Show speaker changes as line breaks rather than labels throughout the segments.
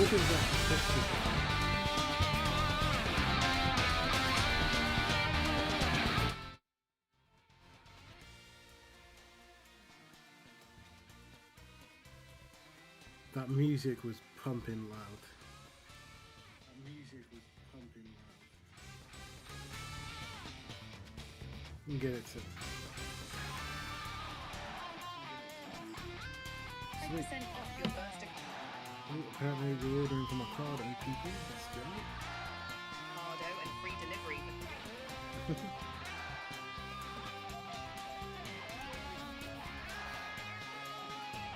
Talking about competitive. That music was pumping loud. That music was pumping loud. You can get it to.
10% off your first account.
Oh, apparently we're ordering from Ocado, people. Let's go.
Cardo and free delivery.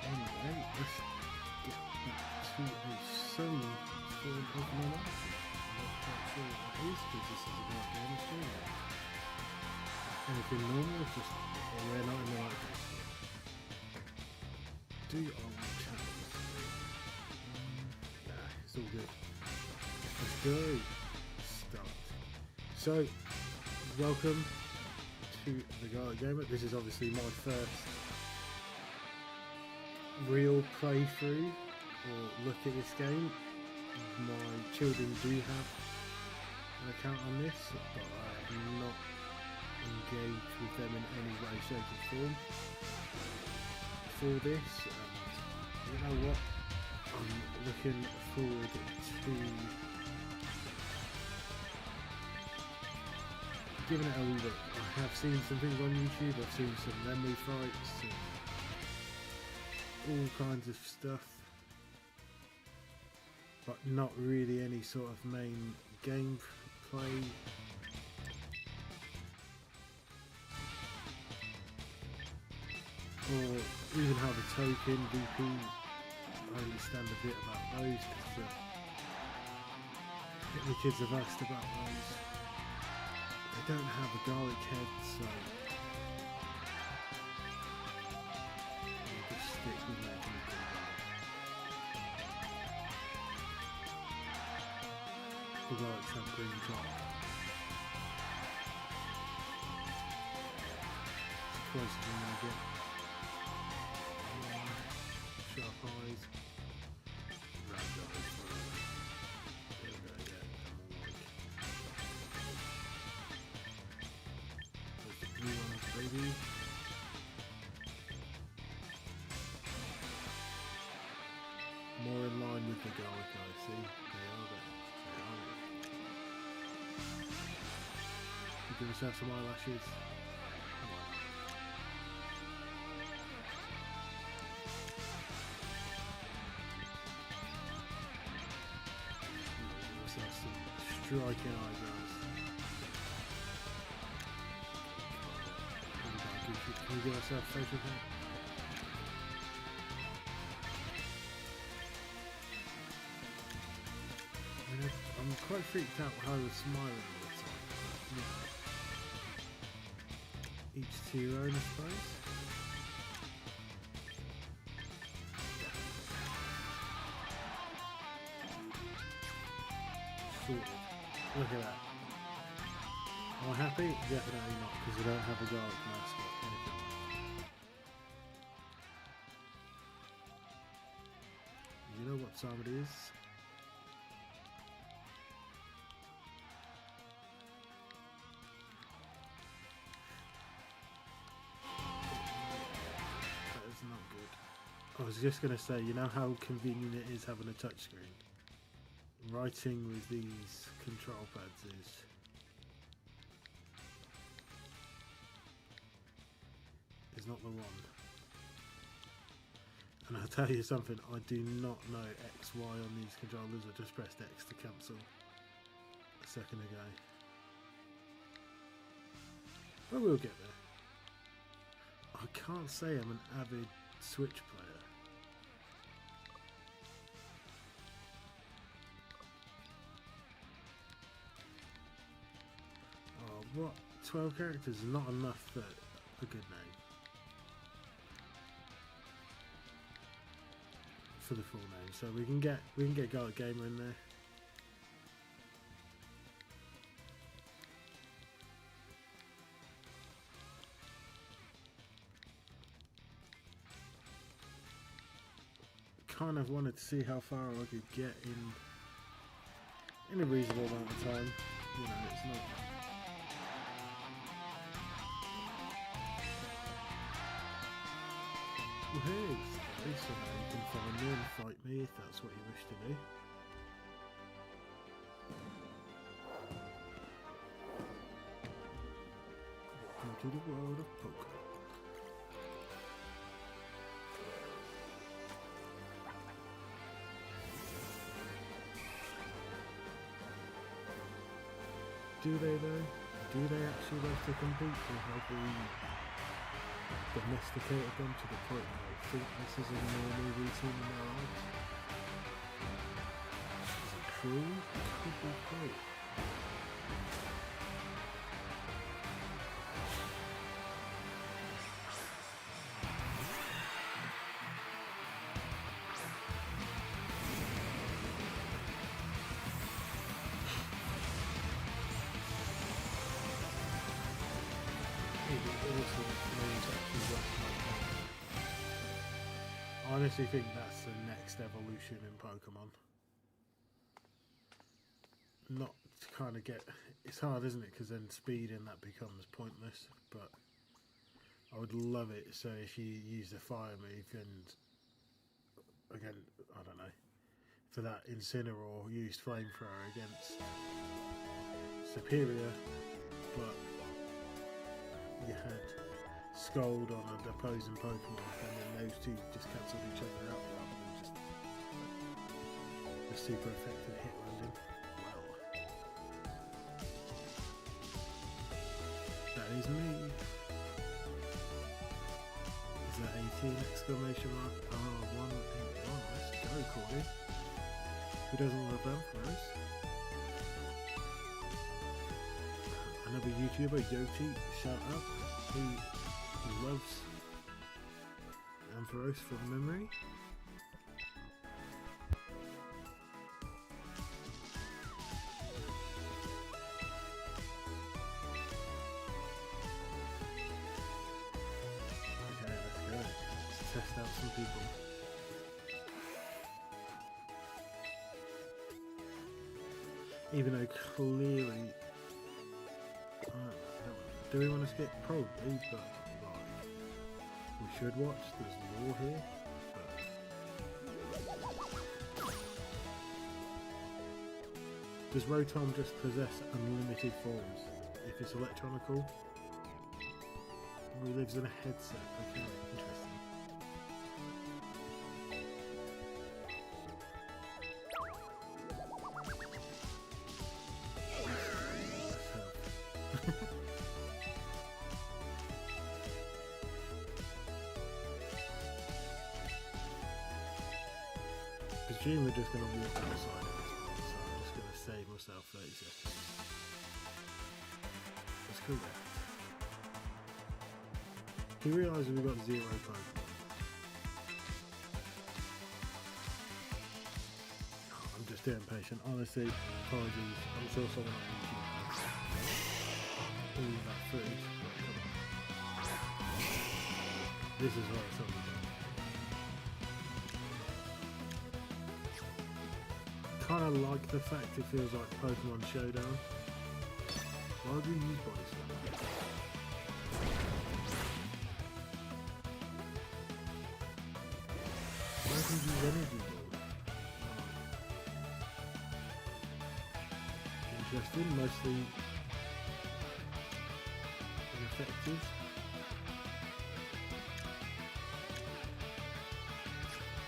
Anyway, let's get back to a song for Pokemon Arceus. I'm not quite sure what that is because this is about game of story. Anything normal, it's just we're not in the right place for it. Do old channels. Nah, it's all good. Let's go. Start. So, welcome to the Garlic Gamer. This is obviously my first real playthrough or look at this game. My children do have an account on this, but I am not engaged with them in any way, shape or form for this. And you know what? I'm looking forward to giving it a look. I have seen some things on YouTube, I've seen some memory fights and all kinds of stuff, but not really any sort of main gameplay. Or even how the token VP, I understand a bit about those because the kids have asked about those. They don't have a garlic head, so we'll just stick with making a good garlic. The garlics have green top. It's closer than I get. Sharp eyes, round eyes, there we go, yeah, I'm all like. There's the blue ones, baby. More in line with the garlic eyes, see? They are there. You give yourself some eyelashes. Striking eyebrows. Can we give ourselves facial hair? I mean, I'm quite freaked out how we're smiling all the time. Yeah. Each to your own, I suppose. Sorted. Look at that. Am I happy? Definitely not, because we don't have a garlic mascot. You know what time it is? That is not good. I was just going to say, you know how convenient it is having a touchscreen? Writing with these control pads is not the one. And I'll tell you something, I do not know X, Y on these controllers. I just pressed X to cancel a second ago. But we'll get there. I can't say I'm an avid Switch player. What? 12 characters is not enough for a good name. For the full name. So we can get Garlic Gamer in there. kind of wanted to see how far I could get in a reasonable amount of time. You know, it's not. Well, here's space, so now you can find me and fight me if that's what you wish to do. Welcome to the world of Pokemon. Do they though? Do they actually like to compete, or have we domesticated them to the point where I think this is a normal routine in their lives? Is it cruel? It could be cruel. I honestly think that's the next evolution in Pokemon. Not to kind of get... It's hard, isn't it? Because then speed in that becomes pointless. But I would love it. So if you use the fire move and... Again, I don't know. For that Incineroar used Flamethrower against Superior. But you had Scold on an opposing Pokemon, and then those two just cancelled each other out rather than just a super effective hit landing. Well, that is me. Is that 18 exclamation mark? Oh, 181. Let's go, Corey. Who doesn't love Ampharos? Another YouTuber, Yoti, shout out. He loves Ampharos from memory. Okay, let's go. Let's test out some people. Even though clearly... do we want to skip? Probably, but... We should watch, there's lore here, but... Does Rotom just possess unlimited forms if it's electronical? He lives in a headset, okay, interesting. I presume we're just going to walk outside at this point, so I'm just going to save myself 30 seconds. That's correct. He realises we've got 0 Pokemon. Oh, I'm just too impatient. Honestly, apologies. I'm sure someone on YouTube has all that footage. But come on. This is what it's all about. Kind of like the fact it feels like Pokemon Showdown. Why would you use Body Slam? Why would you use Energy Ball? Interesting, mostly ineffective.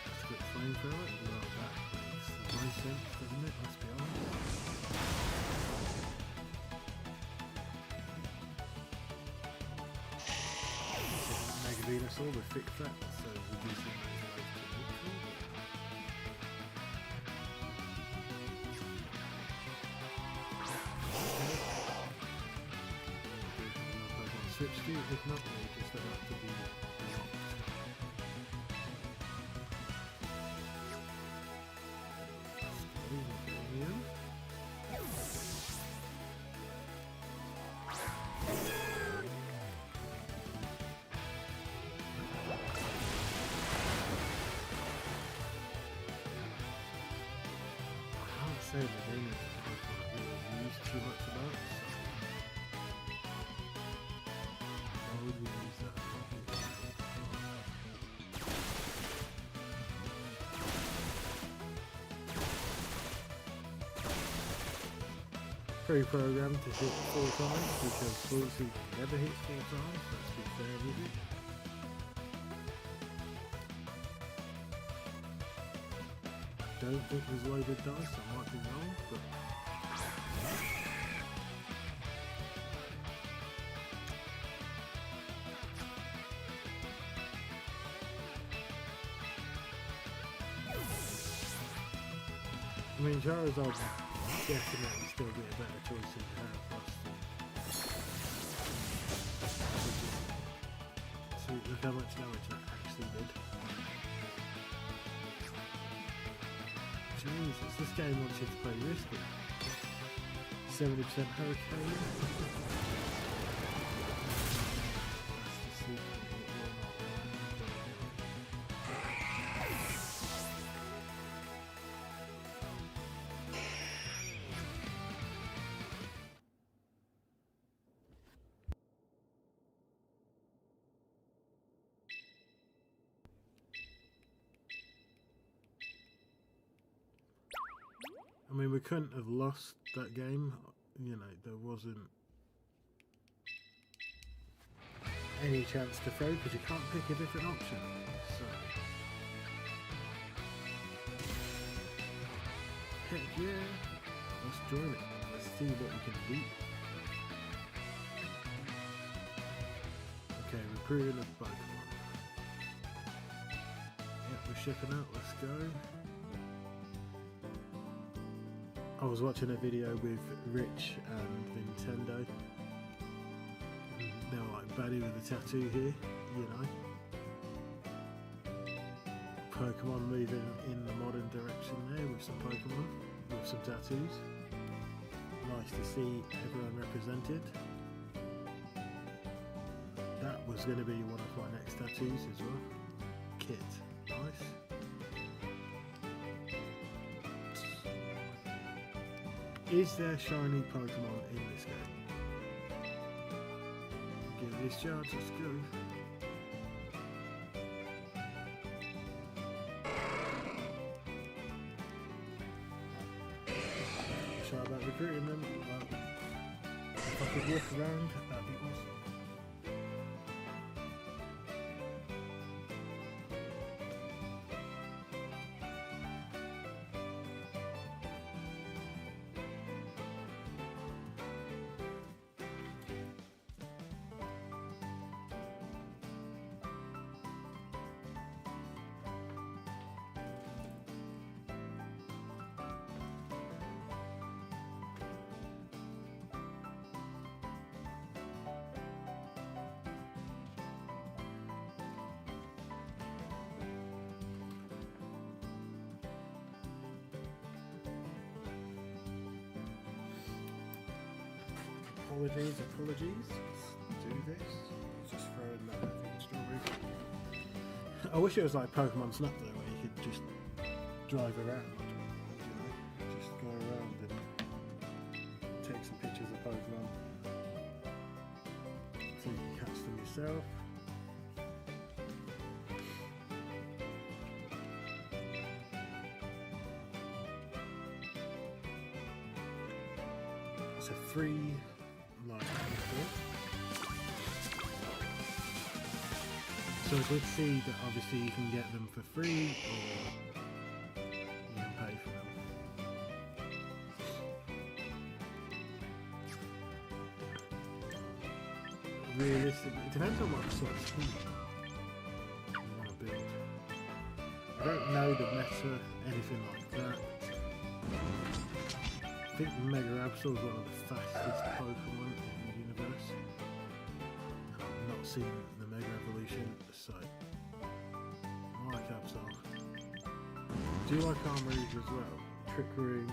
Let's get Flamethrower. Well, that makes no sense, doesn't it? Let's be honest. Mega Venusaur with thick fat, so reducing those rates to neutral. Switch to, if not, they just about to be locked. fair, the game is really used too much about. Why would we use that? Pre-programmed to hit 4 times because Ballsy never hits 4 times, let's be fair with it. I don't think there's loaded dice, I might be wrong, but I mean, Charizard definitely still be a better choice than headfirst. So look how much damage that actually did. Jesus, this game wants you to play risky. 70% hurricane. That's the secret. I mean, we couldn't have lost that game, you know, there wasn't any chance to throw because you can't pick a different option. So, heck yeah, let's join it. Let's see what we can beat. Okay, recruiting a Pokémon. Yep, we're shipping out, let's go. I was watching a video with Rich and Nintendo. They were like baddie with a tattoo here, you know. Pokemon moving in the modern direction there with some Pokemon, with some tattoos. Nice to see everyone represented. That was going to be one of my next tattoos as well. Kit, nice. Is there shiny Pokemon in this game? Give it a chance, let's go. Shy about recruiting them. Well, if I could walk around, that'd be awesome. Apologies, let's do this. Just throwing that strawberry. I wish it was like Pokemon Snap though, where you could just drive around, you know, just go around and take some pictures of Pokemon so you can catch them yourself. It's a free so it's good to see that obviously you can get them for free or you can pay for them. Realistically, it depends on what sort of scheme you want to build. I don't know the meta, anything like that. I think Mega Absol is one of the fastest Pokemon in the universe. And I've not seen the Mega Evolution, so I like Absol. Do you like Armories as well? Trick Room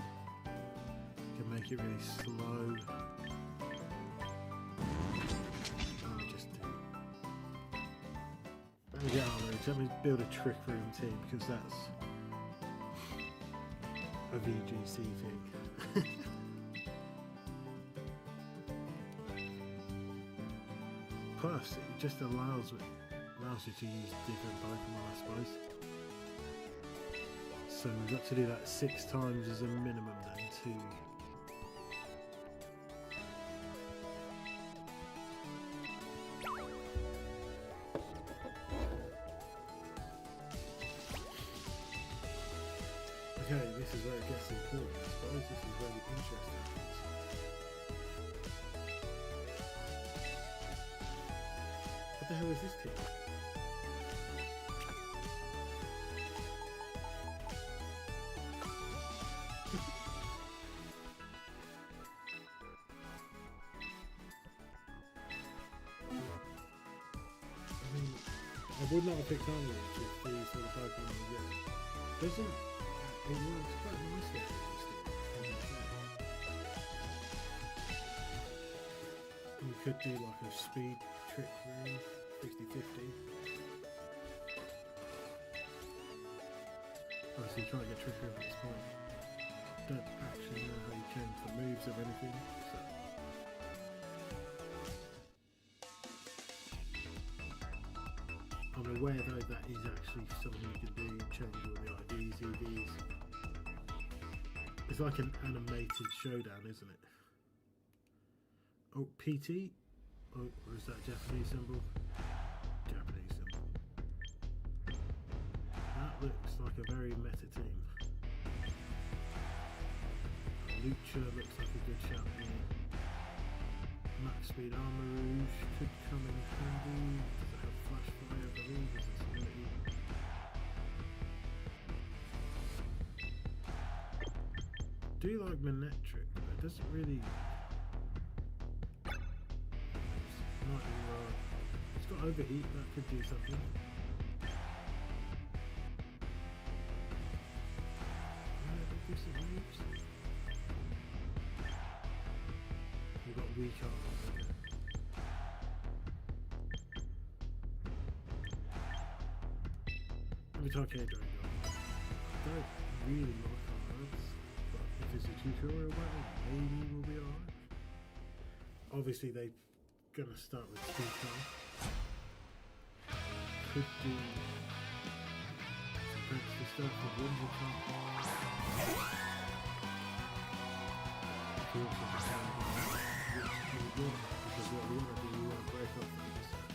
can make it really slow. Let me just do. Let me get Armories. Let me build a Trick Room team because that's a VGC thing. Plus, it just allows you to use different Pokemon, I suppose. So we've got to do that 6 times as a minimum then too. Okay, this is where it gets important, I suppose. This is very interesting. What the hell is this team? I mean, I would not have picked Armor if these were the Pokemon we get. Doesn't it works quite nicely actually. We could do like a speed trick room, 50-50. Obviously you can't get trick room at this point. Don't actually know how you change the moves or anything, so. I'm aware though that is actually something you can do, change all the IDs, EVs. It's like an animated showdown, isn't it? Oh, PT? Oh, or is that Japanese symbol? Japanese symbol. That looks like a very meta team. Lucha looks like a good shout here. Max Speed Armor Rouge could come in handy. Does it have Flash Fire, I believe? Is it ability? Do you like Manectric? But it doesn't really. It's got Overheat, that could do something. Decent moves. We've got weak arms. Let me talk Dragon. I don't really like cards, but if it's a tutorial battle, maybe we'll be alright. Obviously they're gonna start with 2 cards. Could do some fancy stuff with 1 more card. Because what we want to do, we want to break up the research.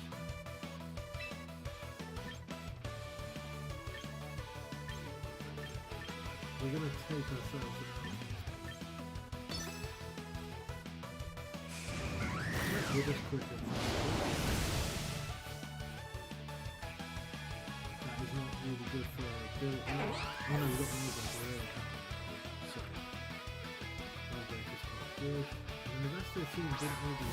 We're going to take ourselves out. We'll just quit it. That is not really good for our ability. Oh no, we've got more than sorry. I'll break this part good. And the rest of the team didn't really do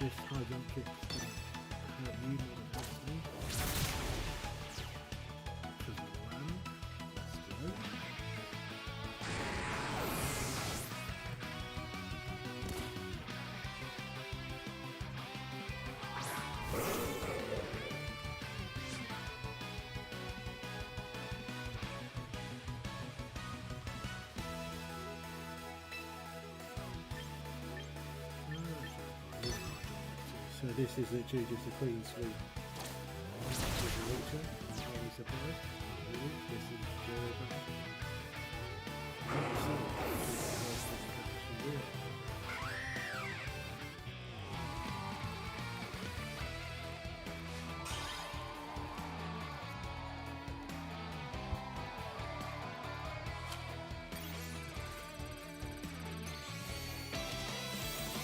this high jump kick is going to hurt you more than it hurts me. Because of the land. Let's go. So this is literally just a clean sweep. With the launcher, I'm very surprised. This is very bad.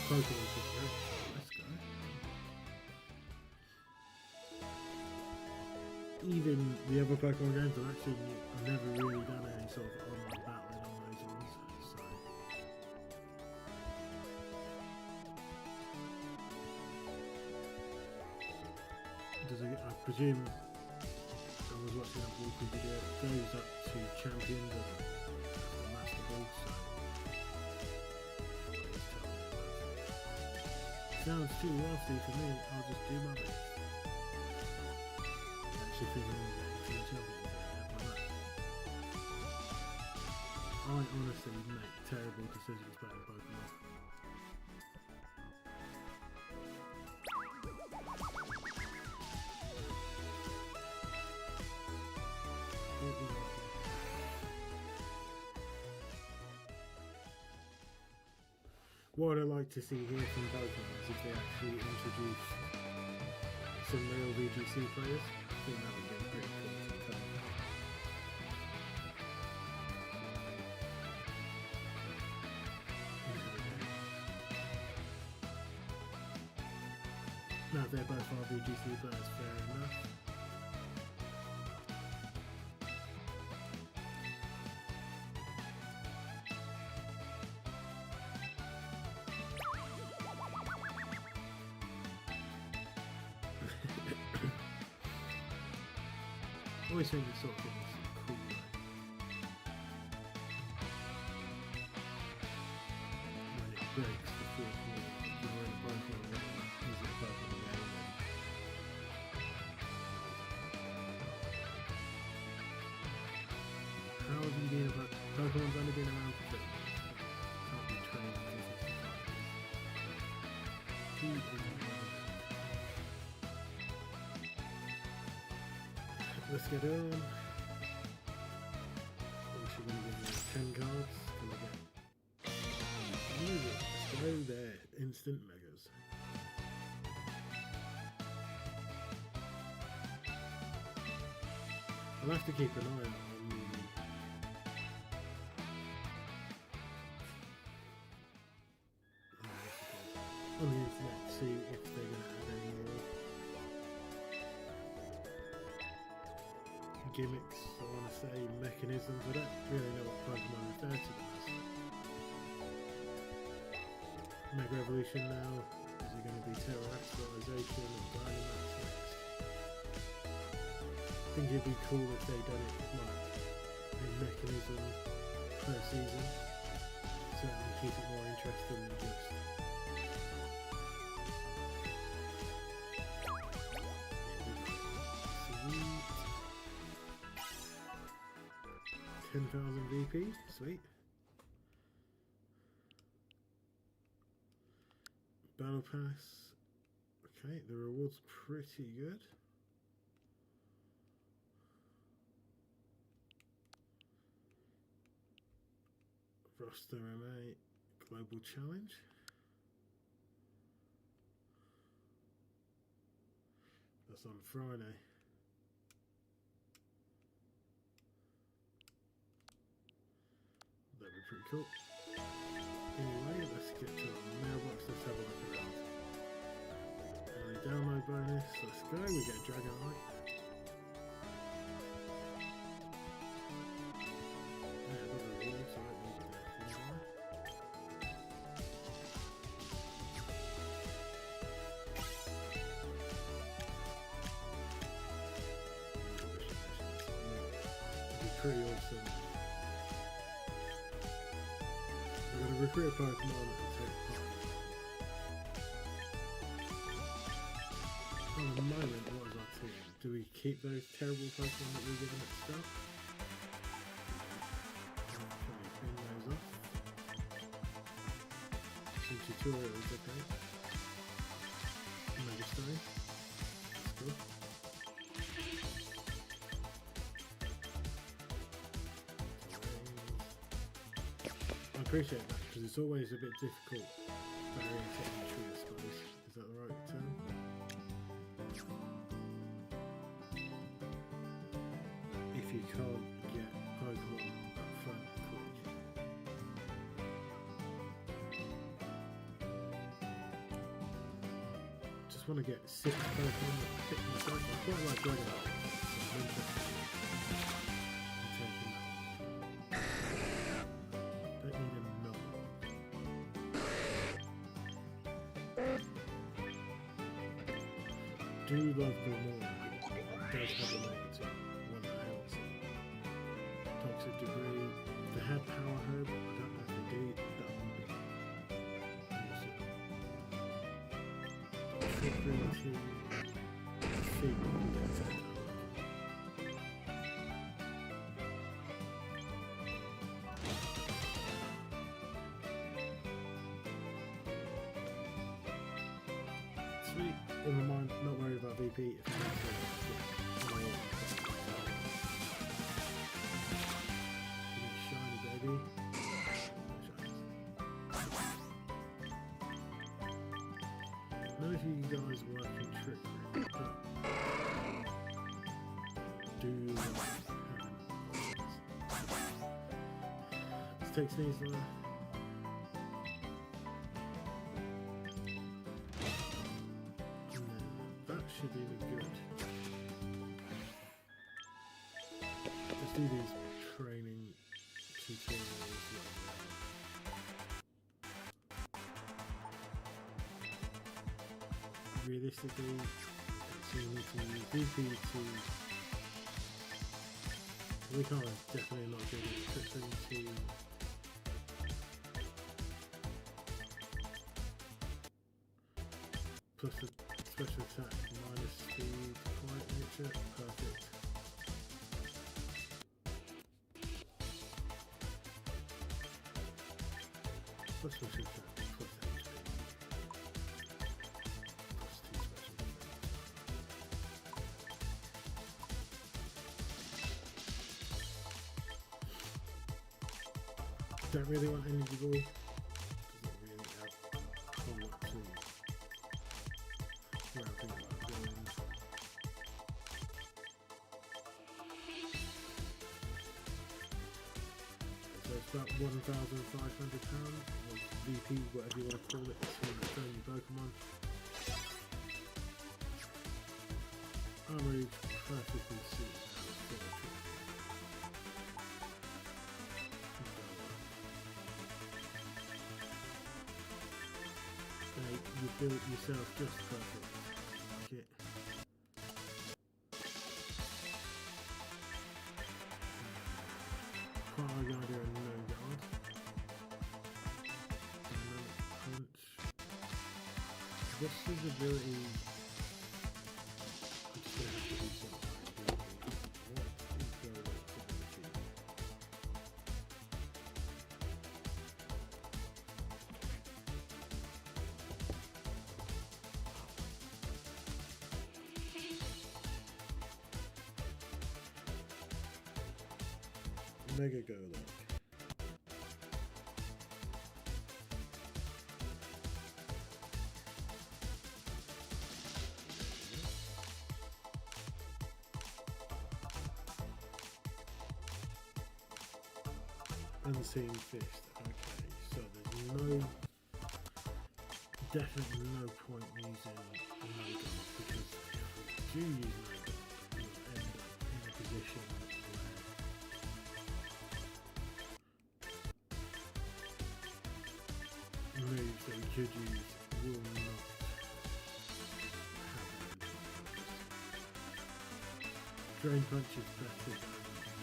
Pokemon Champions. Let's go. Even the other Pokemon games, I've never really done any sort of online battling on those ones. So does it? I presume I was watching that walking video. It goes up to Champions as a Master Ball. So. Sounds too nasty for me, I'll just do my best. Let's actually think I'm going to get into the Champions I honestly make terrible decisions playing Pokemon. What I'd like to see here from Pokemon is if they actually introduce some real VGC players. I think that would be pretty cool to come. Now if they're both our VGC players, fair enough. I always think this sort of thing is cool. When it breaks the fourth wall, you're in a Pokemon game, is it a Pokemon game? How have you been about Pokemon's only been around for 30 years? Can't be trained for 55 years. Let's get on. I'm sure going to give me 10 cards. Can I get? Let's go there. Instant megas. I'll have to keep an eye out on the internet to see if they're going to add any more gimmicks, I want to say mechanisms. I don't really know what Pokemon refer to them as. Mega Evolution now, is it going to be Terrestrialization or Dynamax next? I think it'd be cool if they done it like a mechanism per season, so that would keep it more interesting than just 10,000 VP, sweet. Battle Pass, okay, the reward's pretty good. Roster MA, Global Challenge. That's on Friday. That'd be pretty cool. Anyway, let's get to our mailbox. Let's have a look around. Early download bonus. Let's go. We get Dragonite. Yeah, I got the rewards. So I don't need the thing. It'd be pretty awesome. We're going to recruit a Pokemon and take part. Oh, at the moment, what is our team? Do we keep those terrible Pokemon that we're giving at the start? Can we clean those off? Some tutorials, okay. Mega Stone. That's good. I appreciate that because it's always a bit difficult barrier to entry, I suppose. Is that the right term? If you can't get Pokemon up front quick. Just want to get 6 Pokemon that fit myself. I quite like Dragonite, so I'm interested in taking that one. Don't need a null. Do love Gilmore. It does have a negative. One that helps it. Toxic Debris. If they had Power Herb, I don't know if they do. That would be awesome. February to Fig would be better. is working trickery. Do let's take Sneasler. That should be good. Let's do these training tutorials. Realistically, so you need to use VP to. We can't definitely not do it. Trickery to. Plus the special attack minus speed, quiet nature, perfect. Plus special attack, plus HP. Plus 2 special defense. Don't really want energy ball. Doesn't really have a whole lot to where I think about going. So it's about £1,500 or VP, whatever you want to call it, to train your Pokemon. Armory perfectly suited for a trick. You built yourself just perfect. Like it. Quite like the idea of no guard. Dynamic punch. This is ability. I'm just gonna have to do something. Mega Golok. Unseen Fist. Okay, so there's definitely no point using Mega because if we do use Mega, we'll end up in a position moves that we could use will not have any. Drain Punch is better than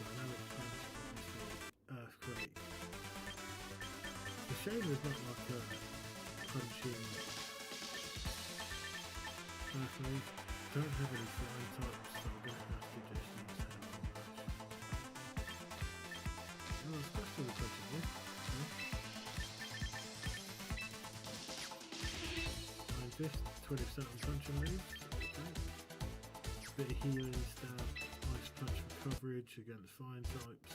Dynamic Punch, obviously. Earthquake. The shame there's not like a punching Earth move. Don't have any flying types, so I'm going to have to just use Hammer Rush. Oh, especially the punching here. This 20% on punching moves, okay. Bit of healing, stab, ice punch for coverage against flying types.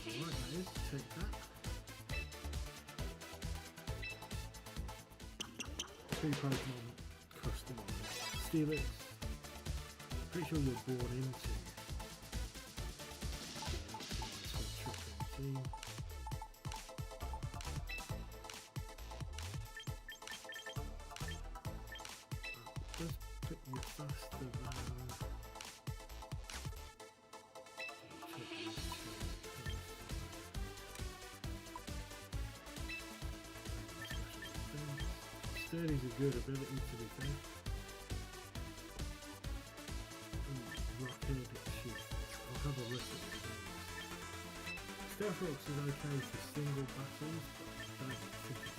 Alright, that is, take that. 3 Pokemon customized. Steelix, pretty sure you're born into being optimized for the Trick Team. Does put you faster than Sturdy's a good ability to be fair. Rockhead Shift. I'll have a look at it. Stealth Rocks is okay for single battles, but I don't think it's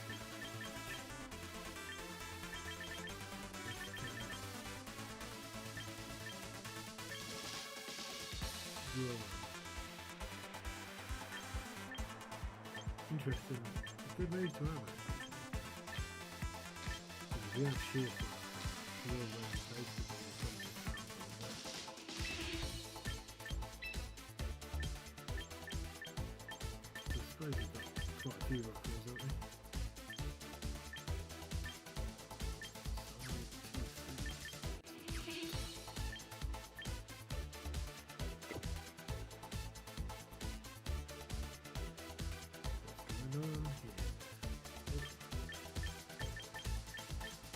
interesting. Good move to have actually. We have sheer basically I suppose we've got quite a few rockers, haven't we?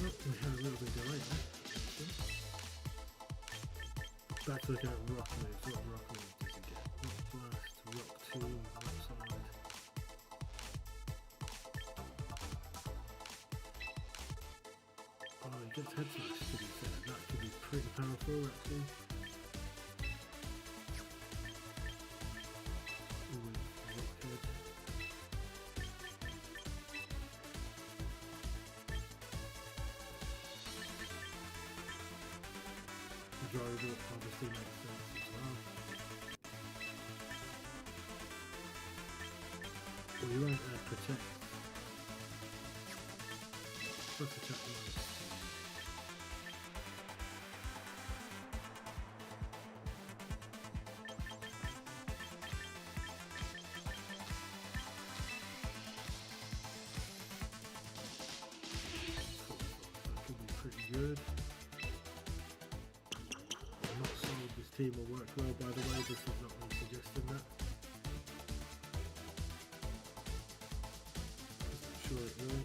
Oh, we had a little bit of delay there. Back to look at rock moves. What rock moves does he get? Rock blast, rock 2, rock slide. Oh, he gets head smash to be fair. That could be pretty powerful actually. With rock head. Drivable obviously makes sense as well. Well, you won't protect. Let's attack the ones. That could be pretty good. This team will work well, by the way. This is not me suggesting that. I'm sure it will.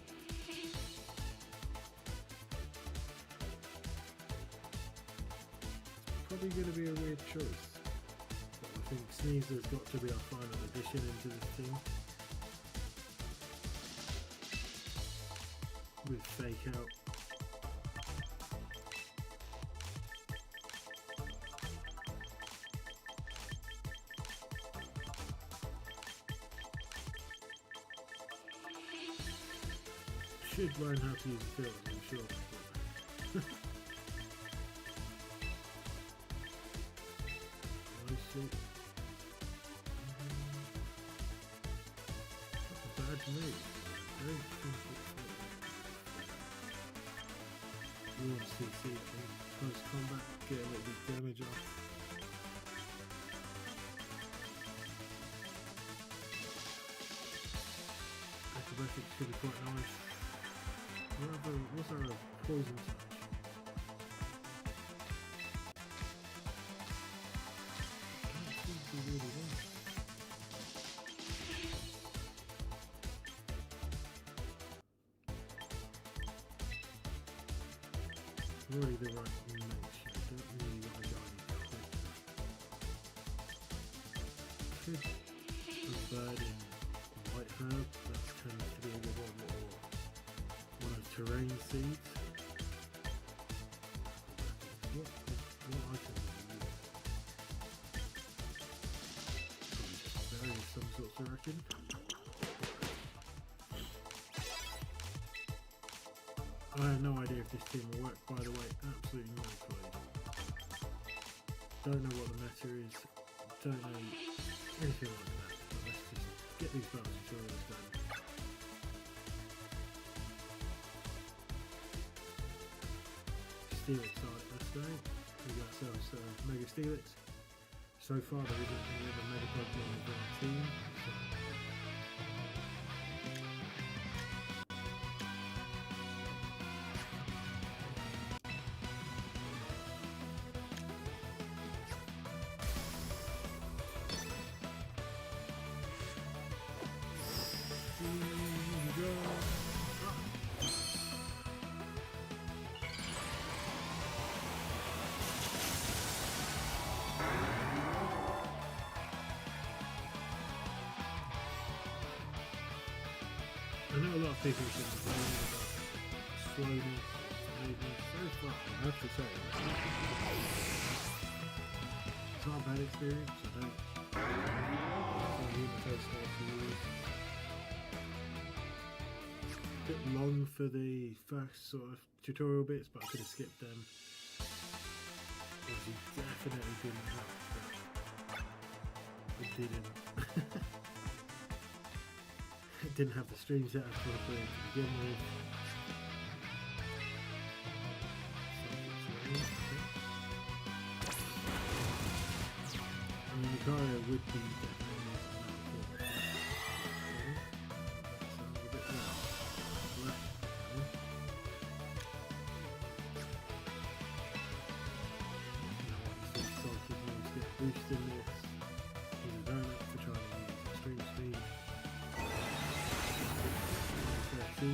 Probably going to be a weird choice, but I think Sneezer's got to be our final addition into this team. With Fake Out. Should learn how to use the fields, I'm sure. I see. Not a bad move. I don't think it's you want to see close combat, get a little bit of damage off. Acrobatics could be quite nice. What's our poison touch? That seems to be really nice. Really the right match. I don't really want to go any quicker. Could a bird in white herb, that tends to be a good one, or one of terrain seeds. What item would you use? Probably just berry of some sorts, I reckon. I have no idea if this team will work, by the way, absolutely no clue. Don't know what the meta is, don't know anything like that, but let's just get these battle tutorials done. Steelix art, let's go. We got ourselves Mega Steelix. So far there isn't any other Mega Pokemon within our team, so I know a lot of people should complain about slowness, lateness, so far, I have to say, it's not a bad experience, I don't the first half to use. A bit long for the first sort of tutorial bits, but I could have skipped them. Because you definitely didn't have that. It didn't. It didn't have the stream set up properly to begin with. I mean, Lucario would be definitely using that for sounds a bit more left. Now obviously Psychic moves get boosted in this. Use a donut for trying to use extreme speed. 13.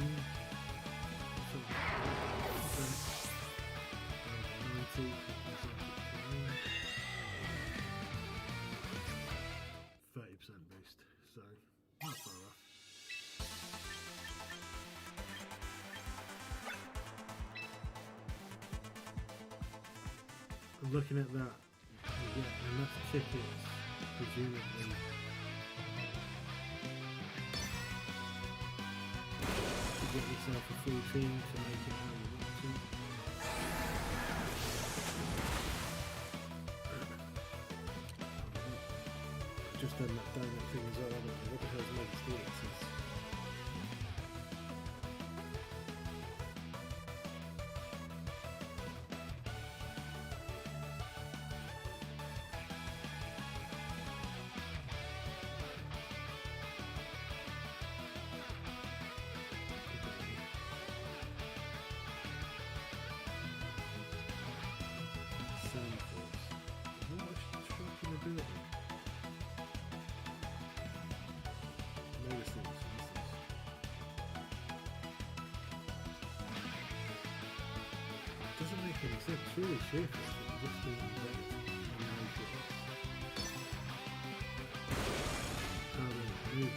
looking at that, you get enough tickets, presumably, to get yourself a full team to make it how you want to. I've just done that donut thing as well, haven't I? What the hell's Mega Steelix? Doesn't make any sense. It's really stupid. It just doesn't make how they move.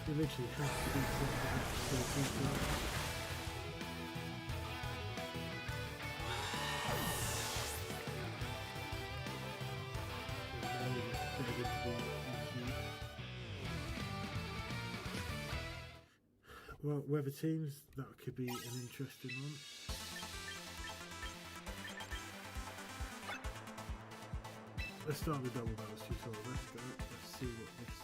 You literally have to be something. Well, weather teams, that could be an interesting one. Let's start with double barrels tutorial. Let's go. Let's see what this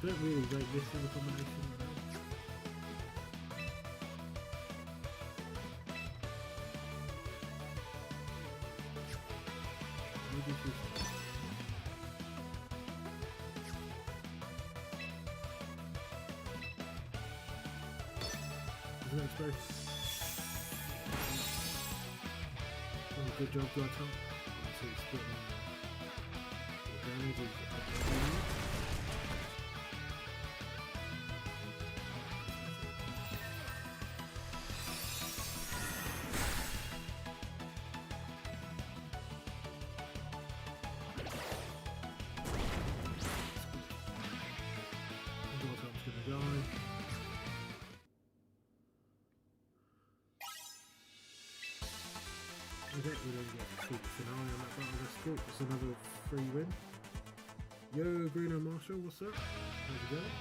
don't really rate this as a combination. Next base. Good job, Black Hawk. So it's splitting the damage is gonna die. Okay, we don't get to keep an eye on that battle. That's cool. It's another free win. Yo, Bruno Marshall, what's up? How's it going?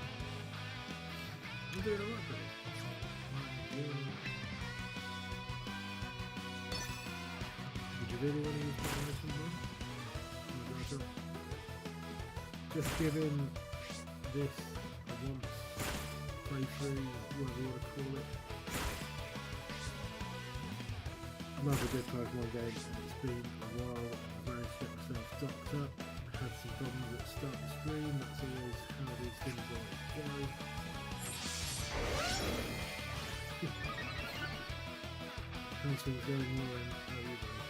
I'm doing alright, buddy. Would you really want to use combination one? Oh my God, just giving this a once playthrough, whatever you want to call it. Love a good Pokemon game, and it's been a while. I managed to get myself docked up. Had some problems at the start of the stream. That's always how these things always go. How's things going, Lauren? How are you doing?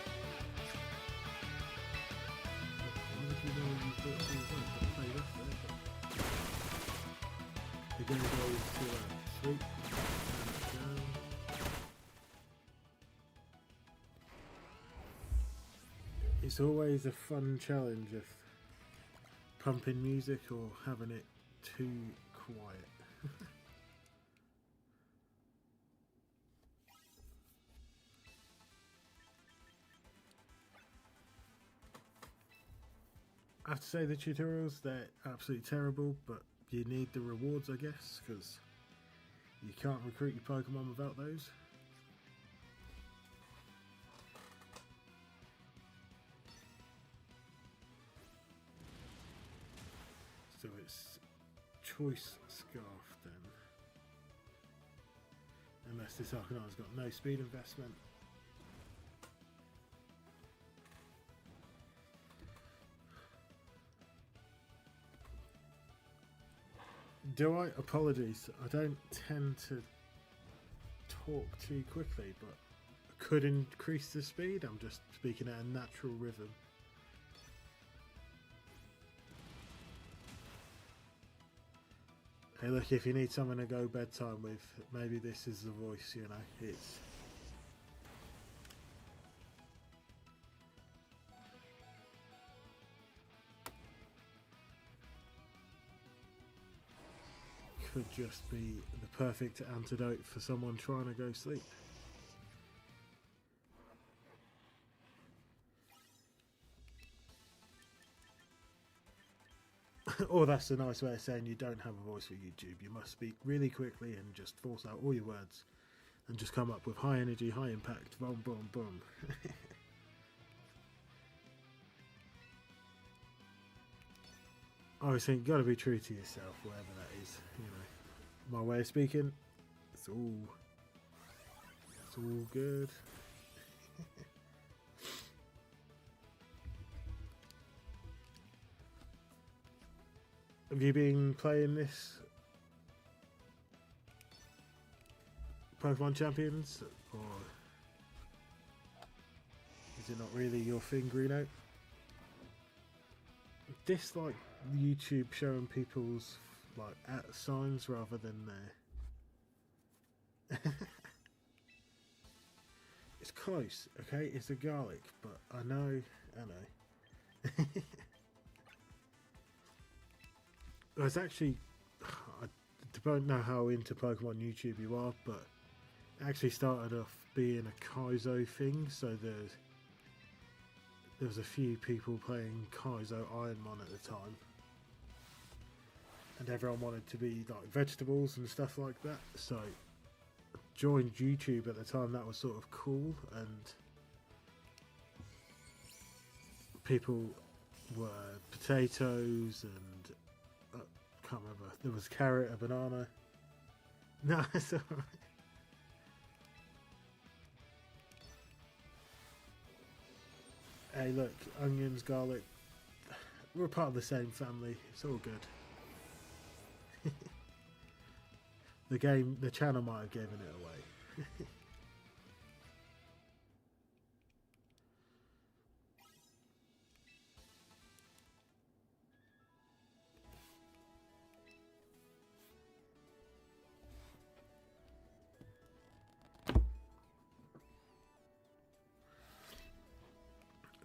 Why would you know you bought things on? I've played off there, but the game goes to sweet. Down. It's always a fun challenge of pumping music or having it too quiet. I have to say the tutorials, they're absolutely terrible, but you need the rewards, I guess, because you can't recruit your Pokemon without those. So it's choice scarf then. Unless this Arcanine has got no speed investment. Do I? Apologies. I don't tend to talk too quickly, but I could increase the speed. I'm just speaking at a natural rhythm. Hey, look, if you need someone to go bedtime with, maybe this is the voice, you know. It's... could just be the perfect antidote for someone trying to go sleep. Or that's a nice way of saying you don't have a voice for YouTube. You must speak really quickly and just force out all your words and just come up with high energy, high impact, boom, boom, boom. I always think you got to be true to yourself, whatever that is. You know, my way of speaking, it's all good. Have you been playing this Pokémon Champions, or is it not really your thing, Greeno? Dislike YouTube showing people's like @ signs rather than their. It's close, okay? It's a garlic, but I know. It's actually, I don't know how into Pokemon YouTube you are, but it actually started off being a Kaizo thing, so there was a few people playing Kaizo Ironmon at the time, and everyone wanted to be like vegetables and stuff like that, so I joined YouTube at the time. That was sort of cool, and people were potatoes and can't remember. There was carrot, a banana. No, it's alright. Hey, look, onions, garlic. We're part of the same family. It's all good. The channel might have given it away.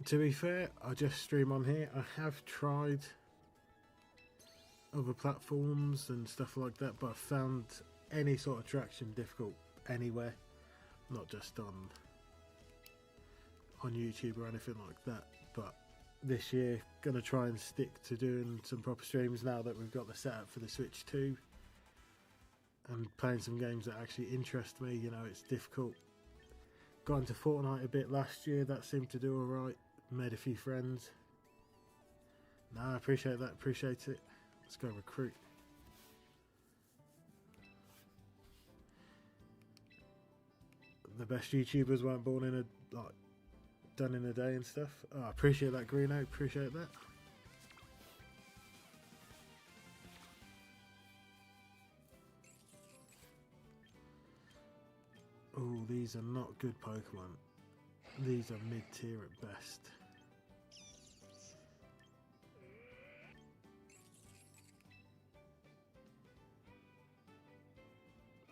To be fair, I just stream on here. I have tried other platforms and stuff like that, but I've found any sort of traction difficult anywhere, not just on YouTube or anything like that. But this year, gonna try and stick to doing some proper streams now that we've got the setup for the Switch 2 and playing some games that actually interest me. You know, it's difficult. Got into Fortnite a bit last year, that seemed to do alright. Made a few friends. No, I appreciate that, appreciate it. Let's go recruit. The best YouTubers weren't born in a, like, done in a day and stuff. Oh, I appreciate that, Greeno, appreciate that. Oh, these are not good Pokemon. These are mid-tier at best.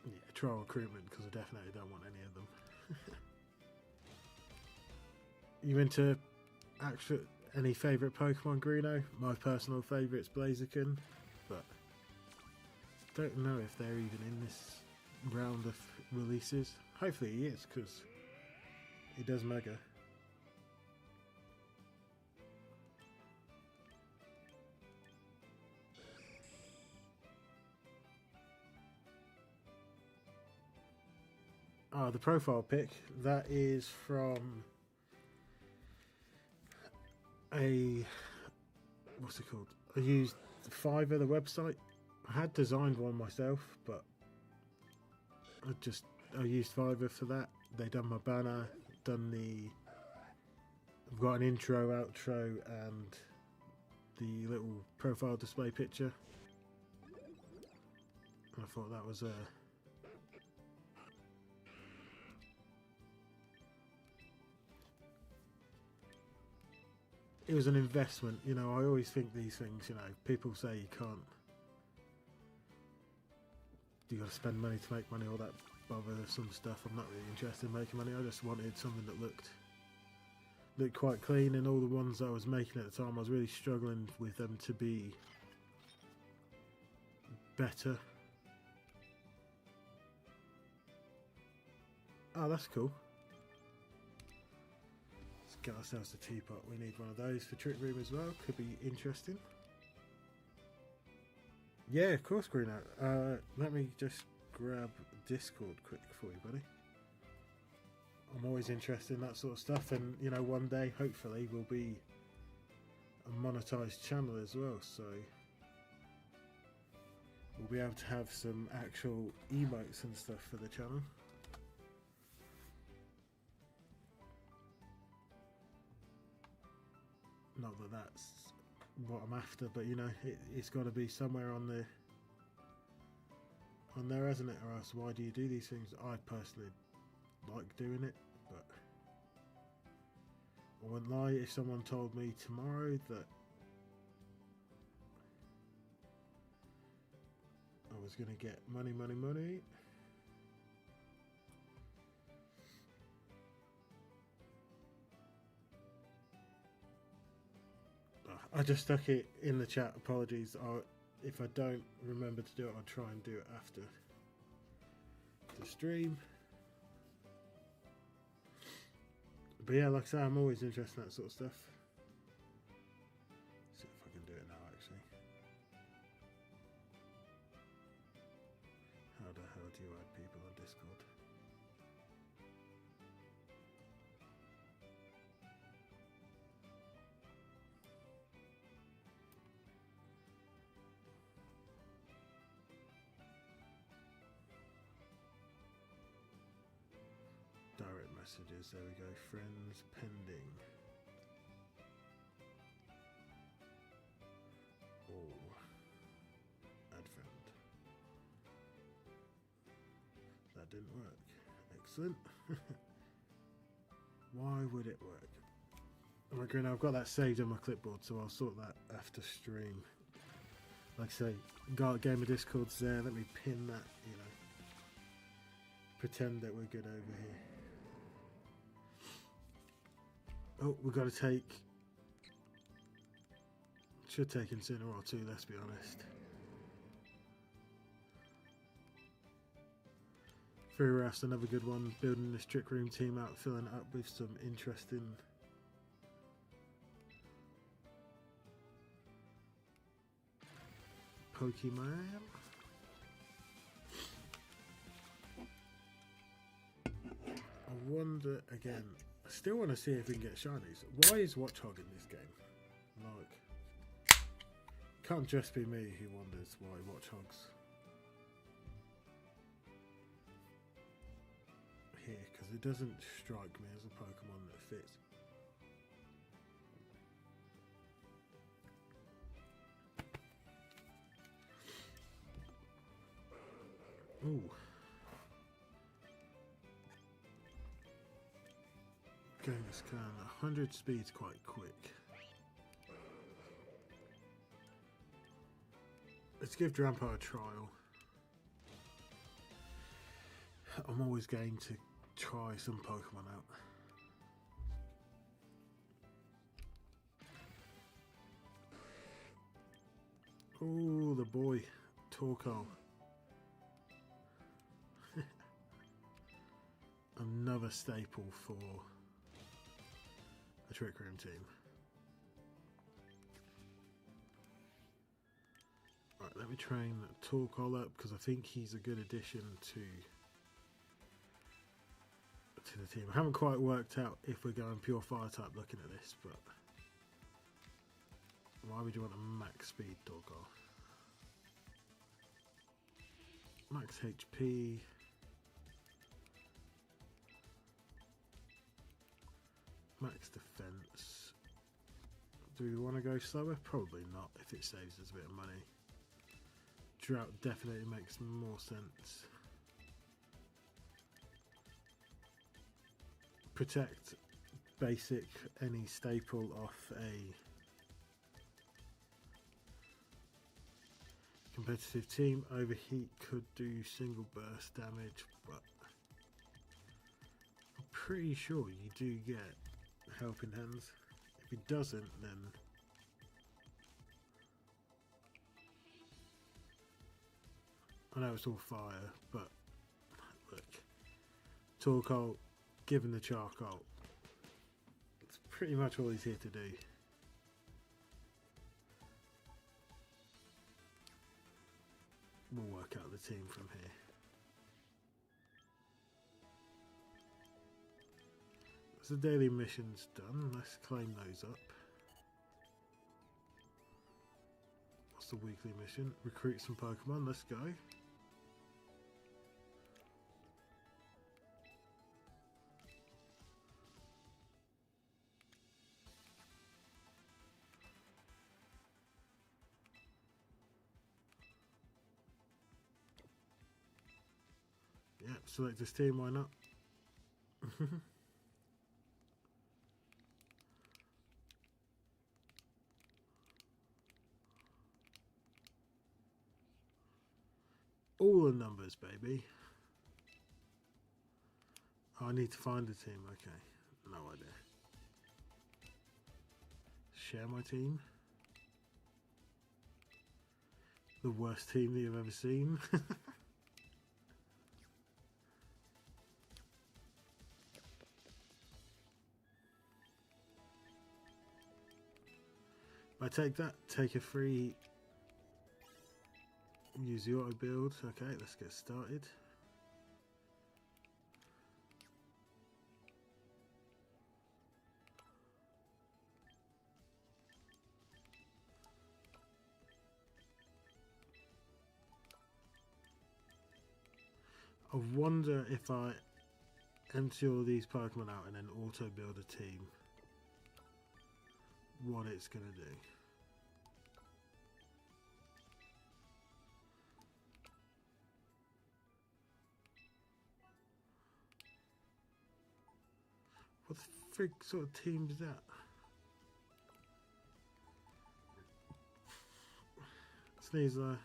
Yeah, trial recruitment, because I definitely don't want any of them. You into any favourite Pokemon, Greeno? My personal favourite's Blaziken, but don't know if they're even in this round of releases. Hopefully he is, because he does mega. Oh, the profile pic, that is from what's it called? I used Fiverr, the website. I had designed one myself, but I used Fiverr for that. They done my banner, I've got an intro, outro, and the little profile display picture. I thought that was it was an investment, you know. I always think these things, you know, people say you can't you got to spend money to make money, all that bothersome stuff. I'm not really interested in making money. I just wanted something that looked quite clean, and all the ones I was making at the time, I was really struggling with them to be better. Oh, that's cool. Let's get ourselves a teapot. We need one of those for Trick Room as well. Could be interesting. Yeah, of course, Green Out. Let me just grab Discord quick for you, buddy. I'm always interested in that sort of stuff, and you know, one day hopefully we'll be a monetized channel as well, so we'll be able to have some actual emotes and stuff for the channel. Not that that's what I'm after, but you know, it's got to be somewhere on there, hasn't it? Or else why do you do these things? I personally like doing it, but I wouldn't lie if someone told me tomorrow that I was going to get money. I just stuck it in the chat. Apologies. If I don't remember to do it, I'll try and do it after the stream. But yeah, like I say, I'm always interested in that sort of stuff. See if I can do it now, actually. How the hell do you add people on Discord? Direct messages, there we go. Friends pending. Oh, add friend. That didn't work. Excellent. Why would it work? I'm going. I've got that saved on my clipboard, so I'll sort that after stream. Like I say, got Game of Discord's there. Let me pin that. You know, pretend that we're good over here. Oh, we've got to take... Should take Incineroar or two, let's be honest. Free Rest, another good one. Building this Trick Room team out, filling it up with some interesting... Pokemon. I wonder, again... I still want to see if we can get shinies. Why is Watchog in this game? Like, can't just be me who wonders why Watchog's here, because it doesn't strike me as a Pokemon that fits. Ooh. Genghis Khan, 100 speed's quite quick. Let's give Drampa a trial. I'm always going to try some Pokemon out. Oh, the boy, Torkoal. Another staple for a Trick Room team. Right, let me train Torkoal up because I think he's a good addition to the team. I haven't quite worked out if we're going pure fire type looking at this, but why would you want a max speed Torkoal? Max HP. Max defense. Do we want to go slower? Probably not if it saves us a bit of money. Drought definitely makes more sense. Protect basic, any staple off a competitive team. Overheat could do single burst damage, but I'm pretty sure you do get helping hands. If it doesn't, then I know it's all fire, but look, Talk ult, given the charcoal, it's pretty much all he's here to do. We'll work out the team from here. So the daily mission's done. Let's claim those up. What's the weekly mission? Recruit some Pokemon. Let's go. Yeah, select this team, why not? All the numbers, baby. Oh, I need to find a team, okay. No idea. Share my team. The worst team that you've ever seen. I take that, take a free, use the auto build. Okay, let's get started. I wonder if I empty all these Pokemon out and then auto build a team, what it's going to do. What the frig sort of team is that? Sneasler.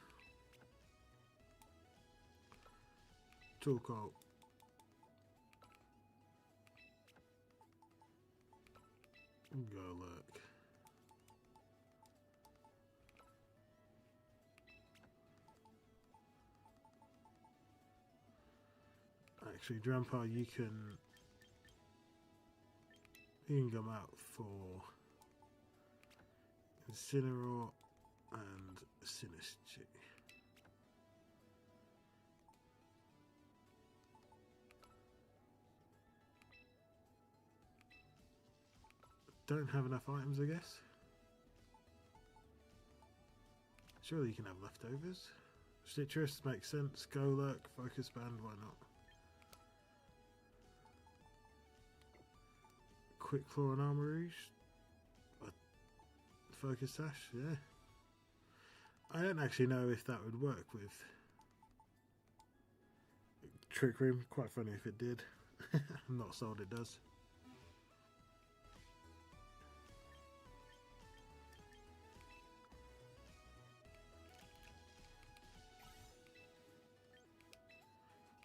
Talk out. Go look. Actually, Grandpa, you can come out for Incineroar and Sinistry. Don't have enough items, I guess. Surely you can have leftovers. Citrus makes sense. Golurk, Focus Band, why not? Quick Claw and Armor Rouge. Focus Sash, yeah. I don't actually know if that would work with Trick Room. Quite funny if it did. I'm not sold it does.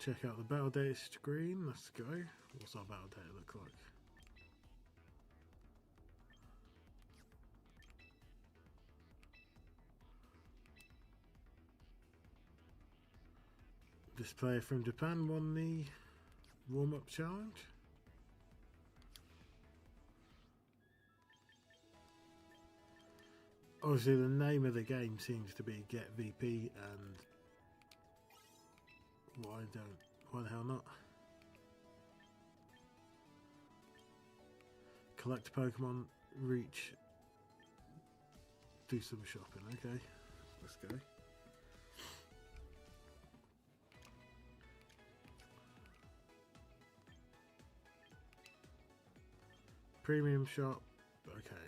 Check out the battle data screen. Let's go. What's our battle data look like? This player from Japan won the warm-up challenge. Obviously the name of the game seems to be Get VP, and why the hell not? Collect Pokemon, reach, do some shopping. Okay, let's go. Premium shop, okay.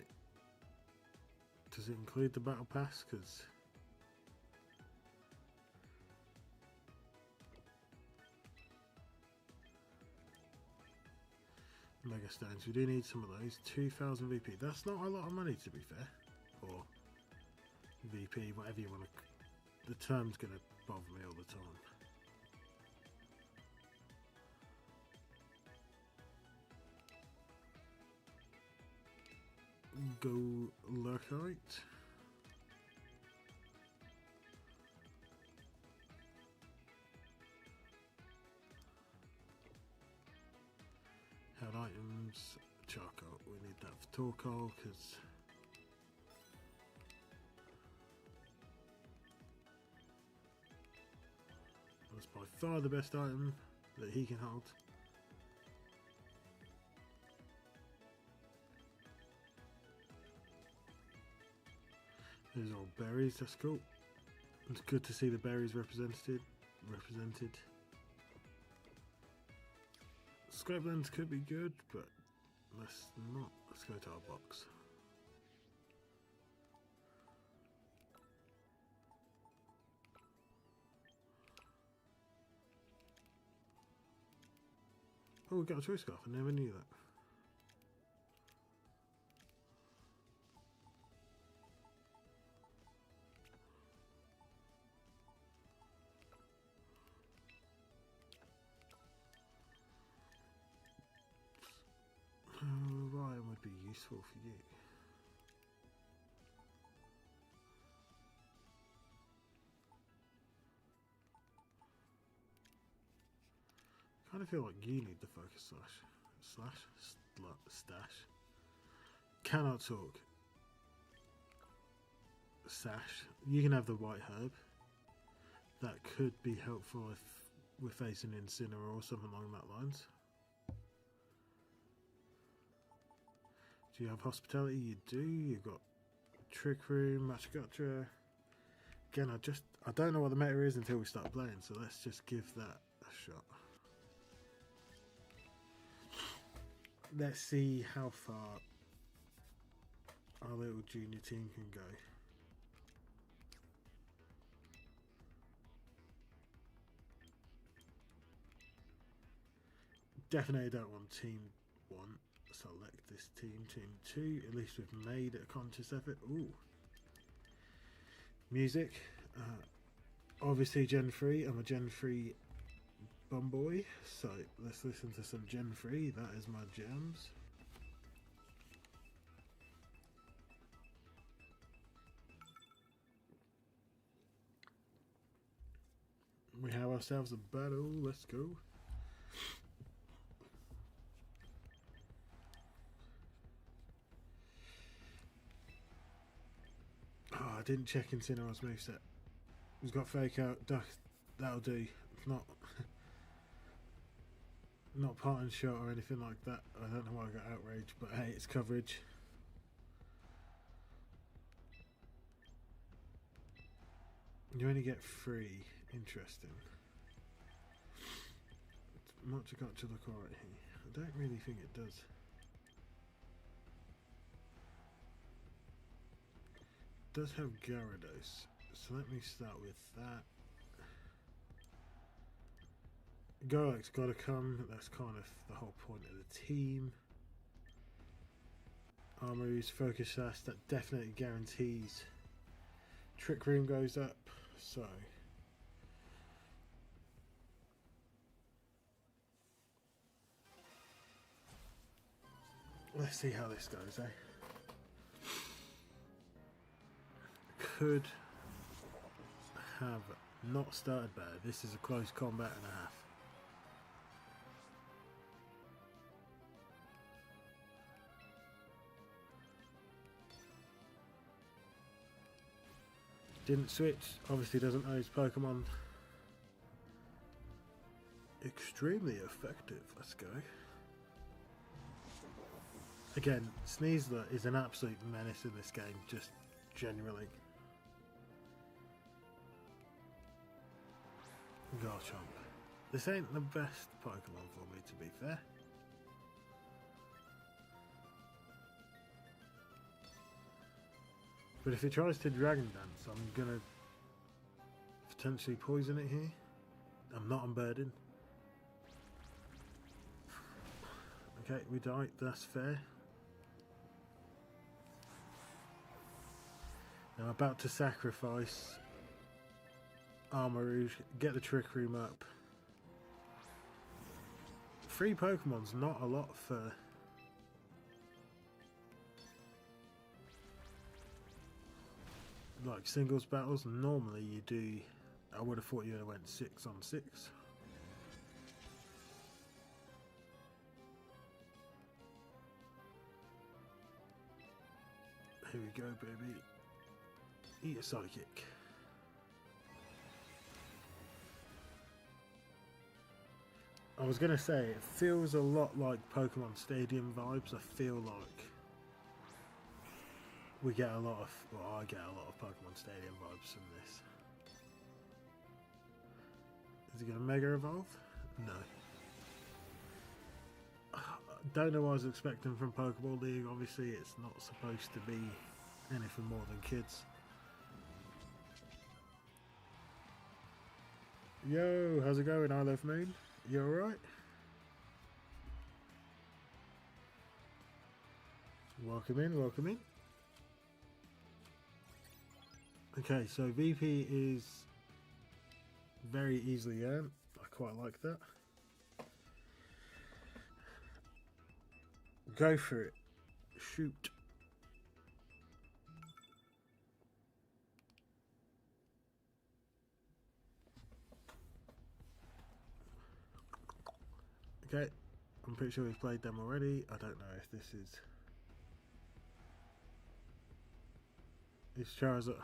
Does it include the battle pass? Because Mega Stones, we do need some of those. 2,000 VP. That's not a lot of money, to be fair. Or VP, whatever you want to the term's going to bother me all the time. Go Lurkite. Head items, charcoal. We need that for Torkoal because that's by far the best item that he can hold. There's all berries, that's cool. It's good to see the berries represented. Scraplands could be good, but let's not. Let's go to our box. Oh, we got a choice scarf. I never knew that. Ryan would be useful for you. I kind of feel like you need the focus stash. Cannot talk. Sash. You can have the white herb. That could be helpful if we're facing Incineroar or something along that lines. Do you have hospitality? You do. You've got Trick Room, Machigatra. Again, I don't know what the meta is until we start playing, so let's just give that a shot. Let's see how far our little junior team can go. Definitely don't want team 1. Select this team 2. At least we've made a conscious effort. Ooh. Music. Obviously Gen 3. I'm a Gen 3 bum boy. So let's listen to some Gen 3. That is my jams. We have ourselves a battle. Let's go. Oh, I didn't check Incineroar's moveset. He's got fake out. Duck. That'll do. It's not part and shot or anything like that. I don't know why I got outraged, but hey, it's coverage. You only get 3. Interesting. Much got to look alright here. I don't really think it does. It does have Gyarados, so let me start with that. Garlick's got to come. That's kind of the whole point of the team. Armory's Focus Sash, that definitely guarantees Trick Room goes up. So let's see how this goes, eh? Could have not started bad. This is a close combat and a half. Didn't switch. Obviously doesn't know his Pokemon. Extremely effective. Let's go. Again, Sneasler is an absolute menace in this game, just generally. Garchomp. This ain't the best Pokemon for me, to be fair. But if it tries to Dragon Dance, I'm gonna potentially poison it here. I'm not on Burden. Okay, we died. That's fair. Now I'm about to sacrifice Armourouge, get the Trick Room up. 3 Pokemon's not a lot for... like singles battles. Normally you do... I would have thought you would have went 6 on 6. Here we go, baby. Eat a Psychic. I was going to say, it feels a lot like Pokemon Stadium vibes. I feel like we get a lot of, well, I get a lot of Pokemon Stadium vibes from this. Is he going to Mega Evolve? No. Don't know what I was expecting from Pokeball League. Obviously, it's not supposed to be anything more than kids. Yo, how's it going, I Love Moon? You alright? Welcome in, welcome in. Okay, so VP is very easily earned. I quite like that. Go for it. Shoot. Okay, I'm pretty sure we've played them already. I don't know if this is... It's Charizard.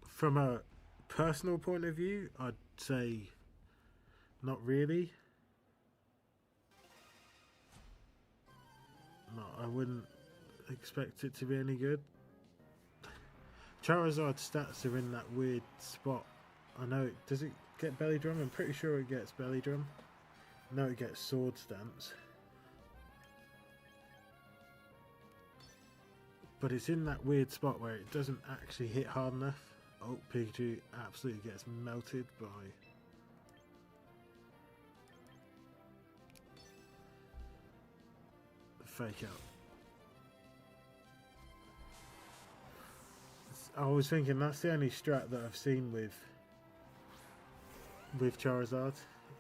From a personal point of view, I'd say not really. No, I wouldn't expect it to be any good. Charizard's stats are in that weird spot. I know it. Does it get Belly Drum? I'm pretty sure it gets Belly Drum. No, it gets Sword Stance. But it's in that weird spot where it doesn't actually hit hard enough. Oh, Pikachu absolutely gets melted by... the Fake Out. I was thinking that's the only strat that I've seen with Charizard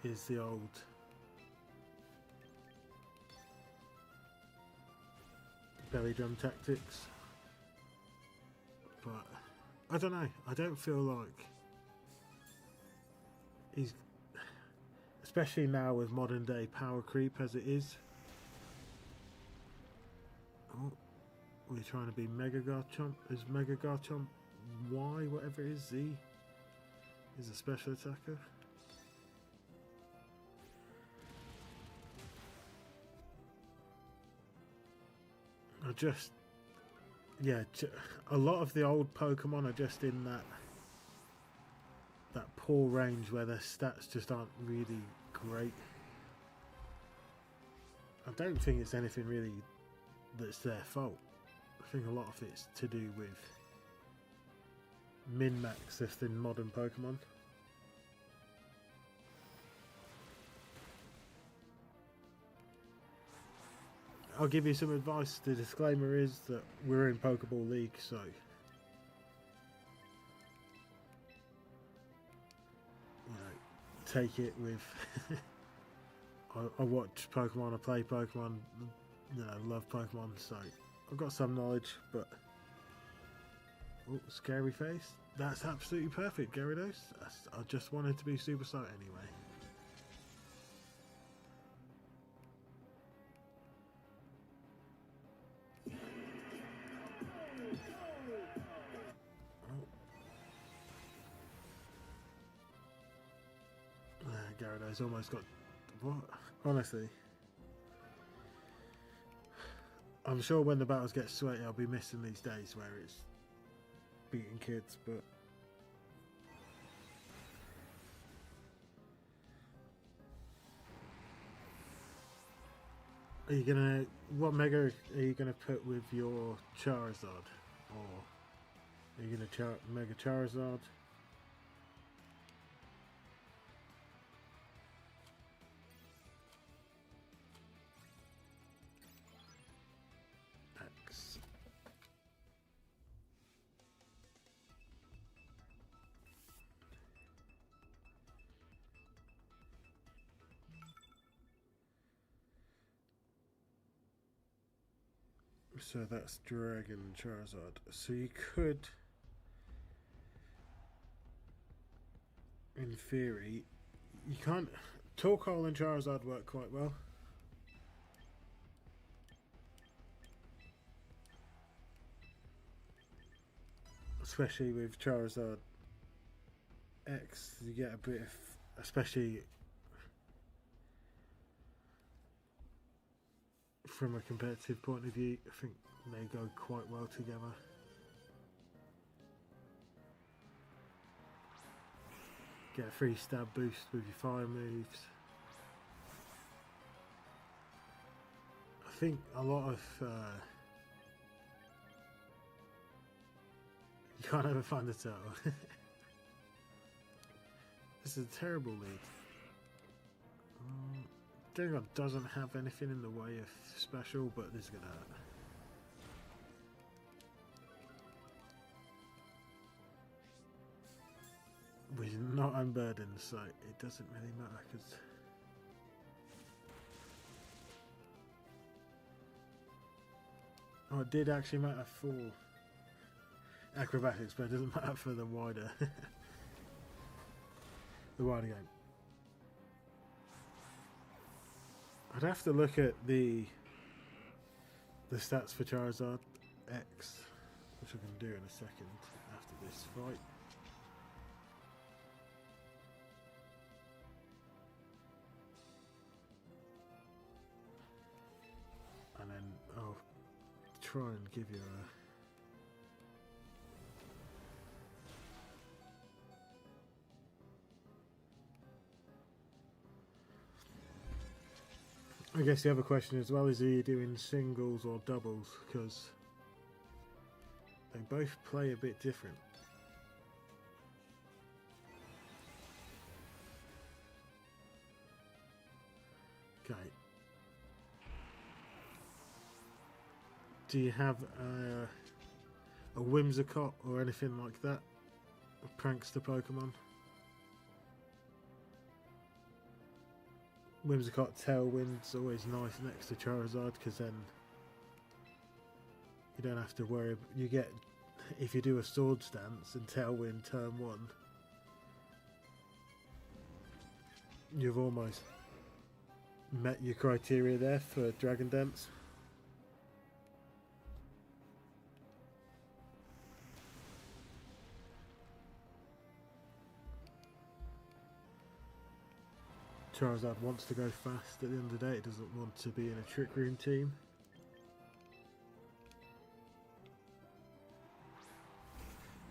is the old Belly Drum tactics. But I don't know. I don't feel like he's, especially now with modern day power creep as it is. Oh, we're trying to be Mega Garchomp. Is Mega Garchomp Y, whatever it is, Z, is a special attacker. I just, yeah, a lot of the old Pokemon are just in that poor range where their stats just aren't really great. I don't think it's anything really that's their fault. I think a lot of it's to do with min-max just in modern Pokemon. I'll give you some advice. The disclaimer is that we're in Pokeball League, so you know, take it with I watch Pokemon, I play Pokemon, you know, love Pokemon, so I've got some knowledge, but oh, scary face. That's absolutely perfect, Gyarados. I just wanted to be Super Saiyan anyway. Gyarados almost got... What? Honestly. I'm sure when the battles get sweaty I'll be missing these days where it's beating kids, but... Are you gonna... What Mega are you gonna put with your Charizard? Or are you gonna Mega Charizard? So that's Dragon and Charizard. So you could, in theory, you can't. Torkoal and Charizard work quite well. Especially with Charizard X, you get a bit of, especially from a competitive point of view, I think they go quite well together. Get a free stab boost with your fire moves. I think a lot of you can't ever find a turtle. This is a terrible lead. Dragon doesn't have anything in the way of special, but this is gonna hurt. We're not unburdened, so it doesn't really matter because it did actually matter for acrobatics, but it doesn't matter for the wider the wider game. I'd have to look at the stats for Charizard X, which I can do in a second after this fight. And then I'll try and give you I guess the other question as well is, are you doing singles or doubles? Because they both play a bit different. Okay. Do you have a Whimsicott or anything like that? A prankster Pokemon? Whimsicott Tailwind's always nice next to Charizard because then you don't have to worry. You get, if you do a Sword Stance and Tailwind turn 1, you've almost met your criteria there for Dragon Dance. Charizard wants to go fast at the end of the day. It doesn't want to be in a Trick Room team.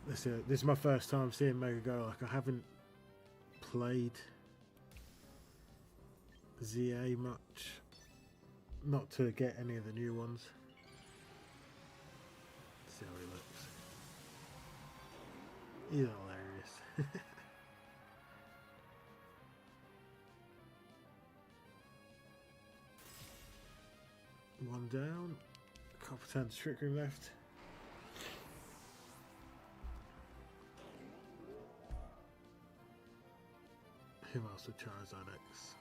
This is my first time seeing Mega Golurk. I haven't played ZA much. Not to get any of the new ones. Let's see how he looks. He's hilarious. One down, a couple turns Trick Room left. Who else with Charizard X?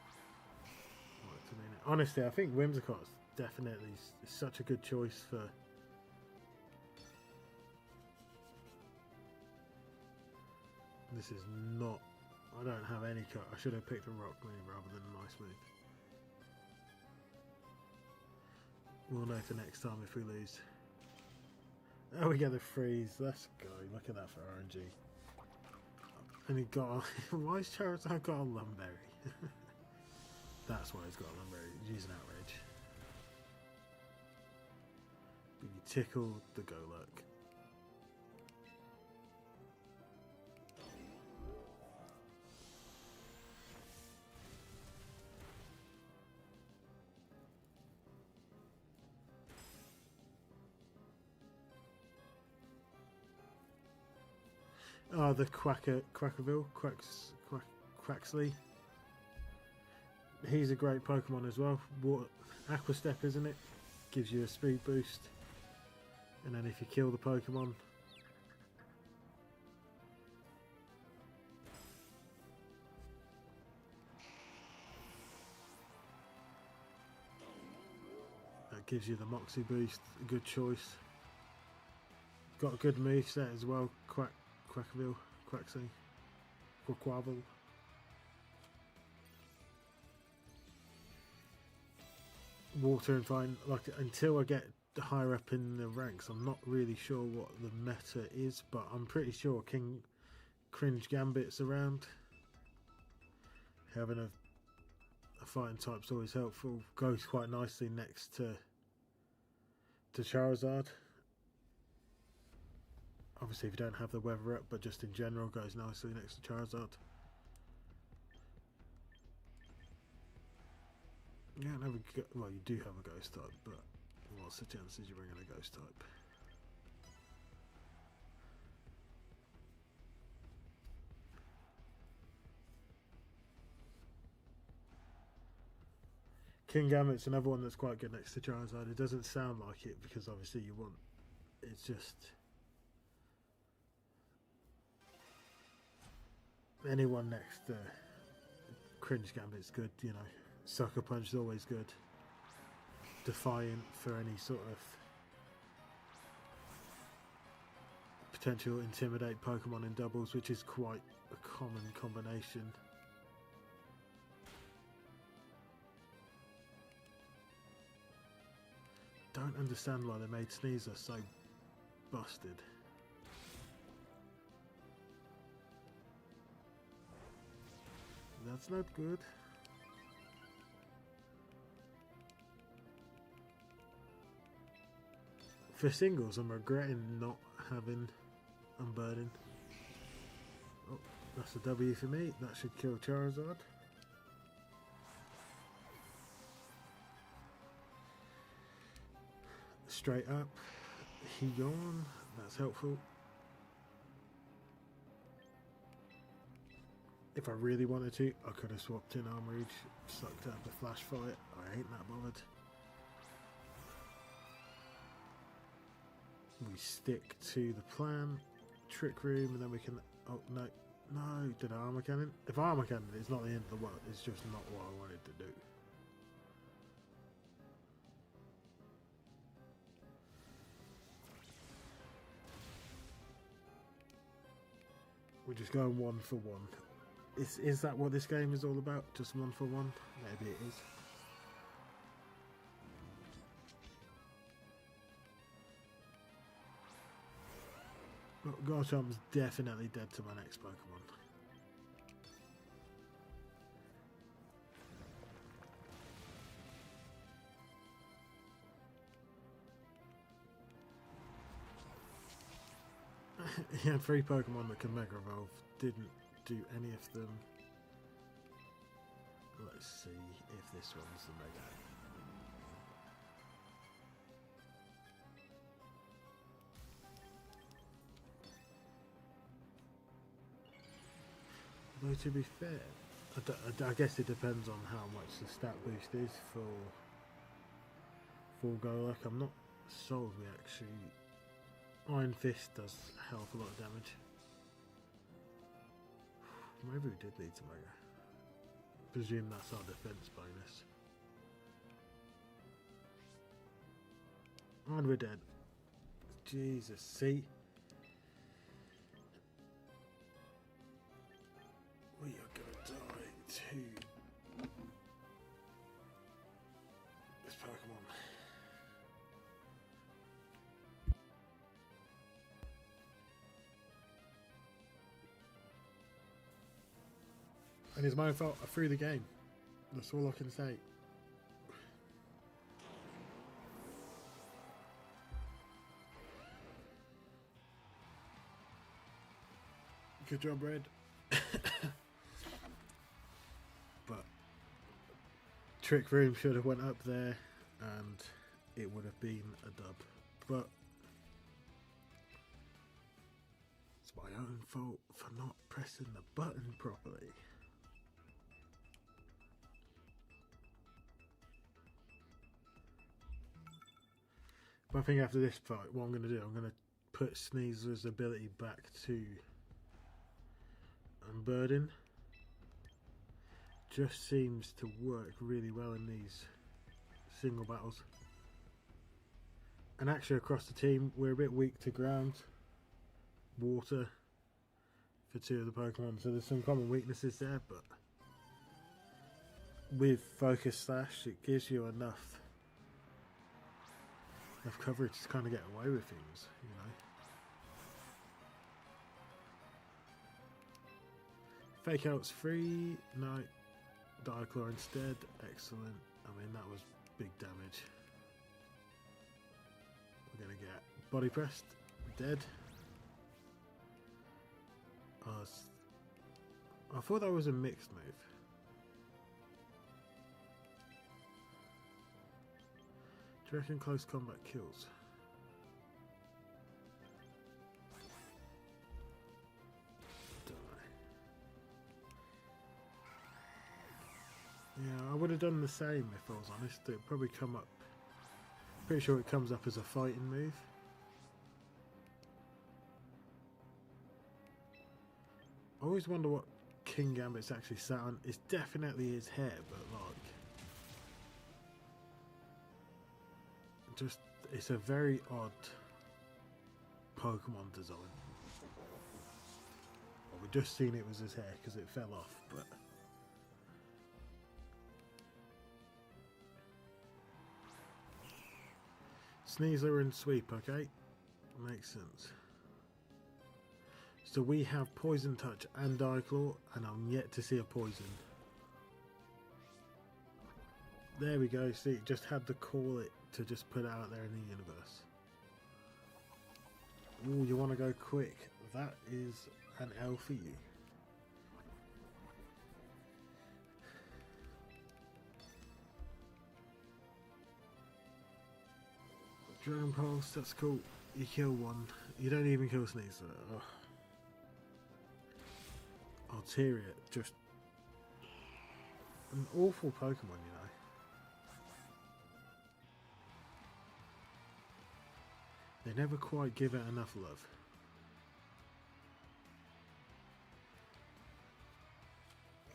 Honestly, I think Whimsicott's definitely such a good choice for. This is not. I don't have any cut. I should have picked a rock move rather than a nice move. We'll know for next time if we lose. Oh, we get the freeze. Let's go. Look at that for RNG. And he got. Why has Charizard got a Lumberry? That's why he's got a Lumberry. He's using Outrage. But you tickle the Golurk. Oh, the Quaxley. He's a great Pokemon as well. Aqua Step, isn't it? Gives you a speed boost. And then if you kill the Pokemon, gives you the Moxie boost, a good choice. Got a good moveset as well, Quackville, Quaxley, Quaquavel. Water and Fine, like until I get higher up in the ranks, I'm not really sure what the meta is, but I'm pretty sure King Cringe Gambit's around. Having a fighting type's always helpful. Goes quite nicely next to Charizard. Obviously if you don't have the weather up, but just in general goes nicely next to Charizard. Yeah, well, you do have a ghost type, but what's the chances you're bringing a ghost type? King Gambit's another one that's quite good next to Charizard. It doesn't sound like it because obviously you want... It's just... Anyone next to Cringe Gambit's good, you know. Sucker Punch is always good. Defiant for any sort of potential intimidate Pokemon in doubles, which is quite a common combination. Don't understand why they made Sneasel so busted. That's not good. For singles, I'm regretting not having Unburden. Oh, that's a W for me. That should kill Charizard. Straight up. Heon. That's helpful. If I really wanted to, I could have swapped in Armor Age, sucked out the Flash Fight. I ain't that bothered. We stick to the plan. Trick Room, and then we can... Oh, no. No, did I Armor Cannon? If I Armor Cannon, it's not the end of the world. It's just not what I wanted to do. We're just going 1 for 1. Is that what this game is all about? Just 1 for 1? Maybe it is. Look, Garchomp's definitely dead to my next Pokemon. He had 3 Pokemon that can Mega Evolve. Didn't do any of them. Let's see if this one's the Mega. Though to be fair, I guess it depends on how much the stat boost is for Full Golurk. I'm not sold we actually... Iron Fist does a hell of a lot of damage. Maybe we did need to Mega. Presume that's our defense bonus. And we're dead. Jesus, see? We are gonna die to this Pokemon. And it's my fault, I threw the game. That's all I can say. Good job, Red. But Trick Room should have went up there and it would have been a dub. But it's my own fault for not pressing the button properly. But I think after this fight, what I'm going to do, I'm going to put Sneasel's ability back to Unburden. Just seems to work really well in these single battles. And actually across the team, we're a bit weak to ground, water for 2 of the Pokemon. So there's some common weaknesses there, but with Focus Slash, it gives you enough coverage to kind of get away with things, you know. Fake Out's free. No. Diaclaw instead. Excellent. I mean, that was big damage. We're going to get Body Pressed. Dead. I thought that was a mixed move. Do you reckon close combat kills? Yeah, I would have done the same if I was honest. It'd probably come up. Pretty sure it comes up as a fighting move. I always wonder what King Gambit's actually sat on. It's definitely his hair, but like, just it's a very odd Pokemon design. Well, we just seen it was his hair because it fell off, but. Sneasler and Sweep, okay? Makes sense. So we have Poison Touch and Diaclaw, and I'm yet to see a Poison. There we go, see, just had to call it to just put it out there in the universe. Ooh, you want to go quick. That is an L for you. Dragon Pulse, that's cool. You kill one. You don't even kill Sneasler. Oh. Altaria, just an awful Pokemon, you know. They never quite give it enough love.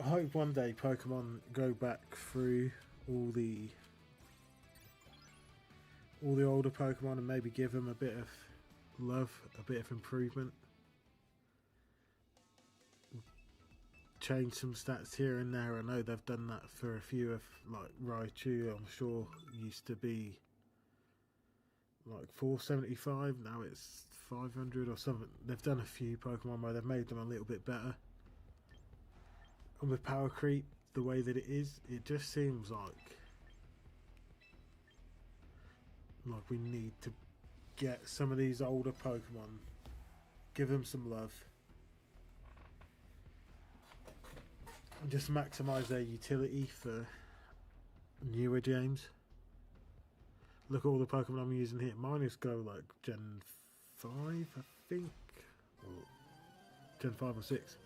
I hope one day Pokemon go back through all the older Pokemon and maybe give them a bit of love, a bit of improvement. Change some stats here and there. I know they've done that for a few of, like Raichu, I'm sure used to be like 475, now it's 500 or something. They've done a few Pokemon where they've made them a little bit better. And with Power Creep the way that it is, it just seems like we need to get some of these older Pokemon, give them some love, and just maximise their utility for newer games. Look at all the Pokemon I'm using here. Mine is go like Gen 5, I think, or Gen 5 or 6.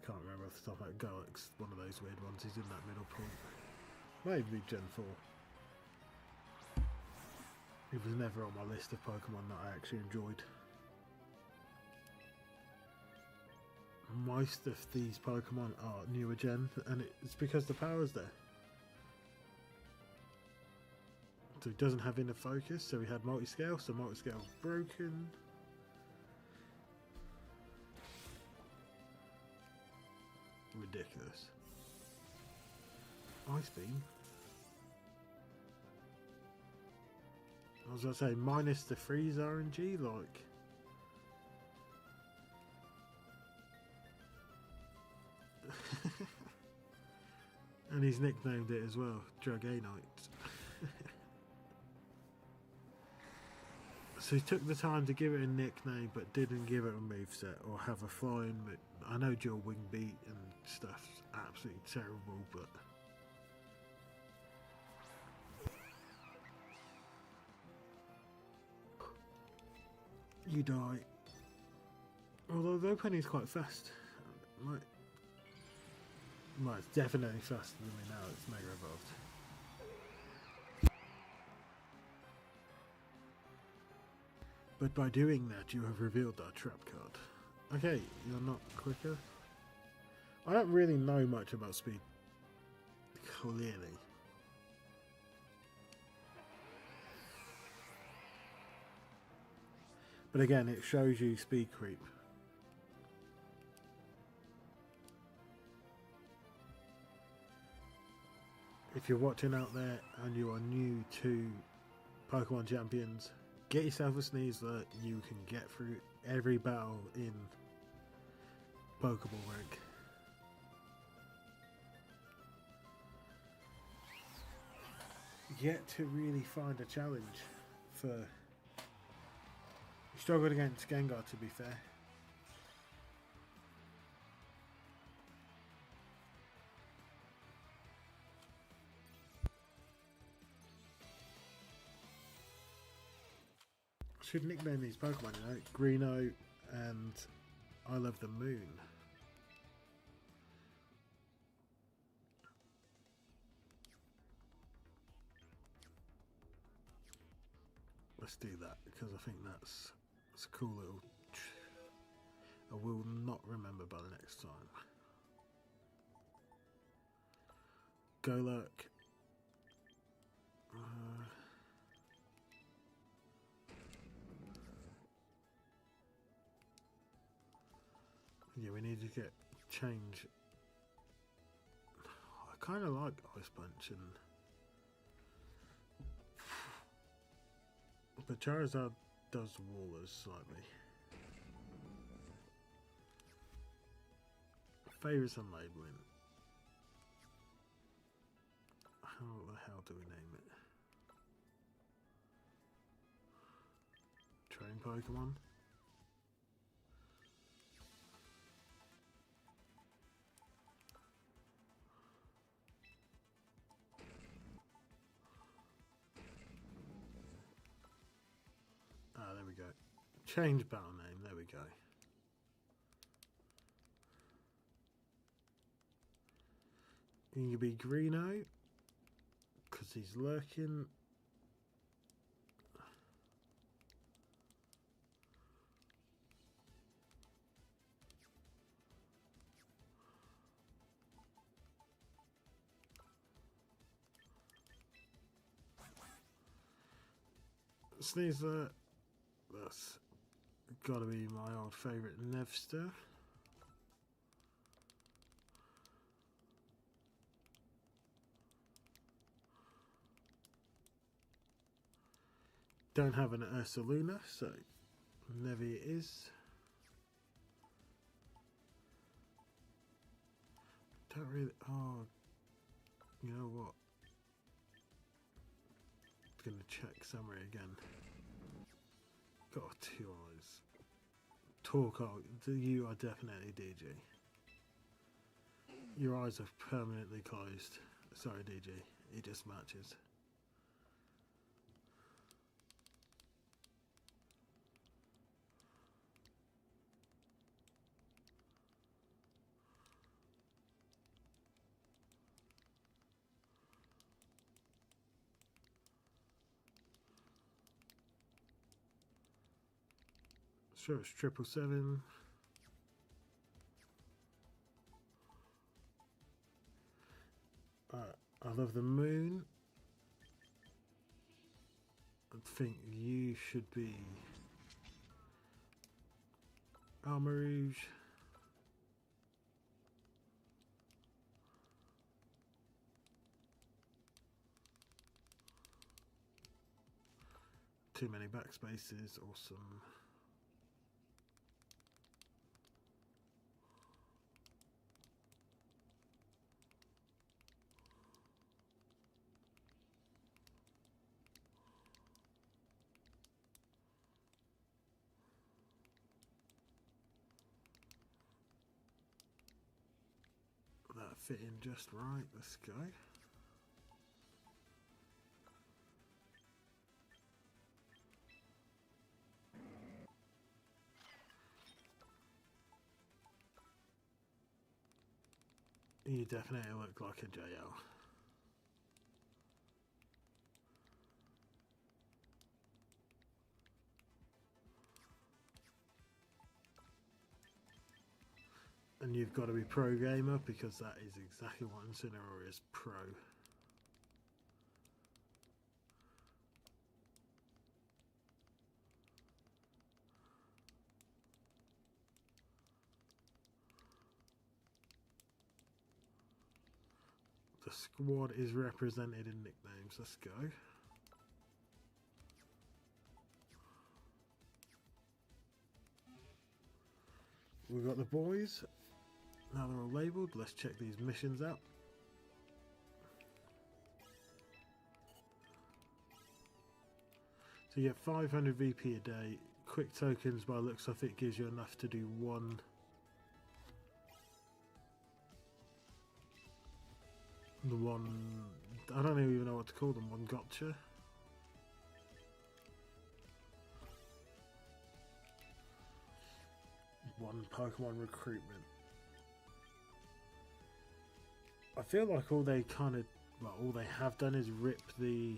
Can't remember off the top of my head. Galix, one of those weird ones. He's in that middle point. Maybe Gen 4. It was never on my list of Pokemon that I actually enjoyed. Most of these Pokemon are newer gen, and it's because the power's there. So it doesn't have inner focus, so we had multi-scale, so multi-scale's broken. Ridiculous. Ice Beam. I was going to say, minus the freeze RNG, like. And he's nicknamed it as well, Dragonite. So he took the time to give it a nickname, but didn't give it a moveset or have a flying. I know dual wing beat and stuff's absolutely terrible, but. You die. Although the opening is quite fast. Well, it's definitely faster than me now. It's Mega Evolved. But by doing that, you have revealed our trap card. Okay, you're not quicker. I don't really know much about speed. Clearly. But again, it shows you speed creep. If you're watching out there and you are new to Pokemon Champions, get yourself a Sneasler. You can get through every battle in Pokeball rank. Yet to really find a challenge for... You struggled against Gengar, to be fair. I should nickname these Pokemon, you know, Greeno and I Love the Moon. Let's do that because I think that's a cool little. I will not remember by the next time. Golurk. Yeah, we need to get change. I kind of like Ice Punch and. But Charizard does wall us slightly. Favourites and labelling. How the hell do we name it? Train Pokemon? Ah, there we go. Change battle name, there we go. You can be Greeno, because he's lurking. Sneasler, that's gotta be my old favourite Nevster. Don't have an Ursaluna, so Nevi it is. Don't really. Oh, you know what? I'm gonna check summary again. Got 2 eyes. Torkoal, you are definitely DG. Your eyes are permanently closed. Sorry, DG. It just matches. Sure, it's 777. I love the moon. I think you should be Almarouge. Too many backspaces, awesome. That fit in just right, let's go. You definitely look like a JL. And you've got to be pro gamer because that is exactly what Incineroar is, pro. The squad is represented in nicknames. Let's go. We've got the boys. Now they're all labelled. Let's check these missions out. So you get 500 VP a day. Quick tokens, by the looks of it, gives you enough to do one. The one, I don't even know what to call them. One gotcha. One Pokemon recruitment. I feel like all they all they have done is rip the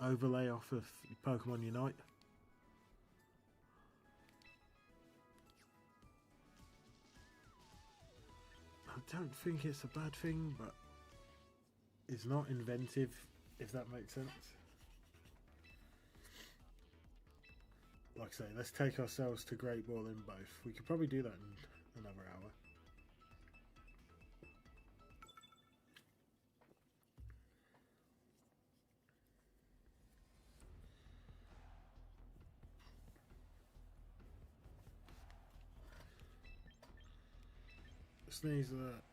overlay off of Pokemon Unite. I don't think it's a bad thing, but it's not inventive, if that makes sense. Like I say, let's take ourselves to Great Ball in both. We could probably do that in another hour. Sneeze that.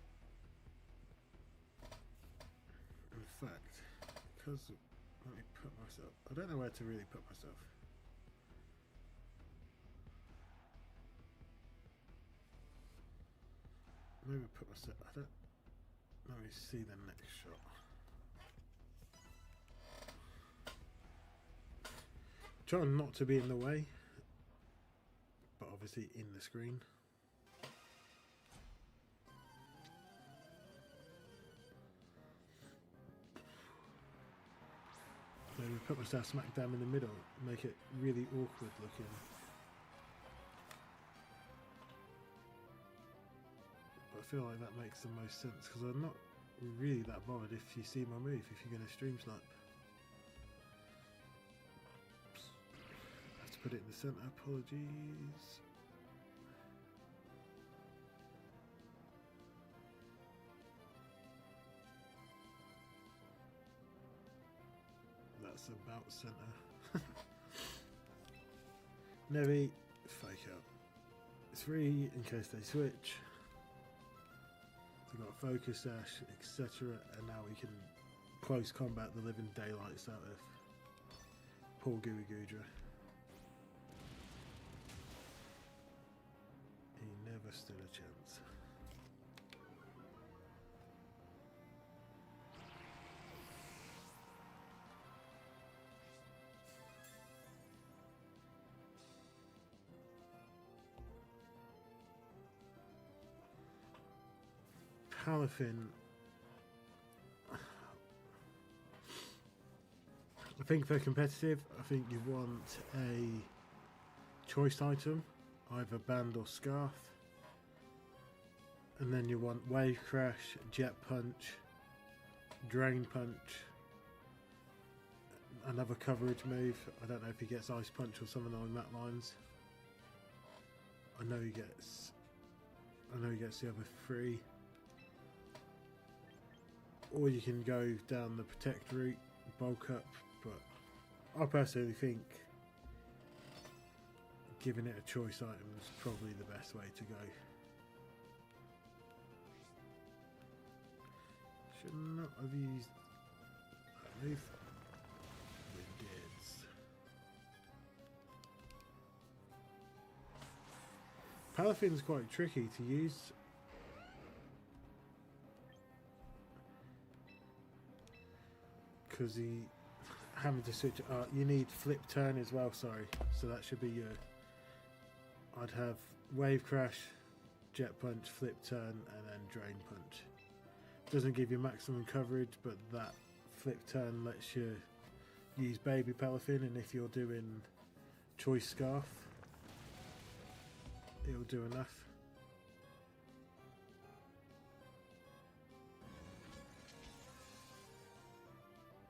In fact, because let me put myself. I don't know where to really put myself. Maybe put myself. I don't. Let me see the next shot. Trying not to be in the way, but obviously in the screen. Maybe put myself smack down in the middle, make it really awkward looking. But I feel like that makes the most sense because I'm not really that bothered if you see my move, if you're going to stream snipe. Oops. I have to put it in the centre, apologies. That's about centre. Nevi, fake out. 3 in case they switch. We've got focus dash, etc. And now we can close combat the living daylights out of poor Gooey Goodra. He never stood a chance. Palafin, I think for competitive, I think you want a choice item, either band or scarf, and then you want wave crash, jet punch, drain punch, another coverage move. I don't know if he gets ice punch or something along that lines. I know he gets the other 3. Or you can go down the protect route, bulk up, but I personally think giving it a choice item is probably the best way to go. Should not have used that move. We did. Palafin's quite tricky to use. Because he having to switch. You need flip turn as well. Sorry, so that should be your. I'd have wave crash, jet punch, flip turn, and then drain punch. Doesn't give you maximum coverage, but that flip turn lets you use baby Palafin, and if you're doing choice scarf, it'll do enough.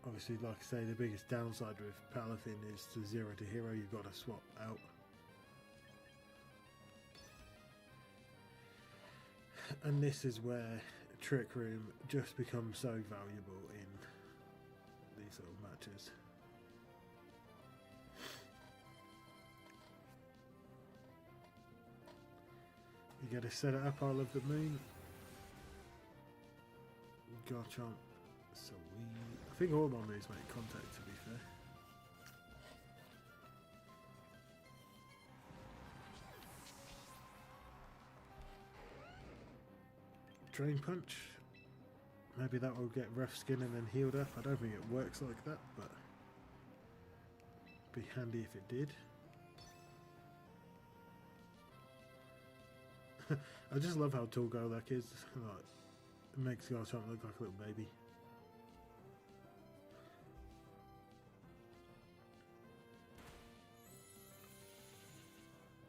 Obviously, like I say, the biggest downside with Palafin is the 0 to hero, you've got to swap out. And this is where Trick Room just becomes so valuable in these sort of matches. You gotta set it up, I love the moon. Garchomp. So I think all my moves make contact, to be fair. Drain Punch. Maybe that will get rough skin and then healed up. I don't think it works like that, but be handy if it did. I just love how tall Golak is. Like, it makes Garchomp look like a little baby.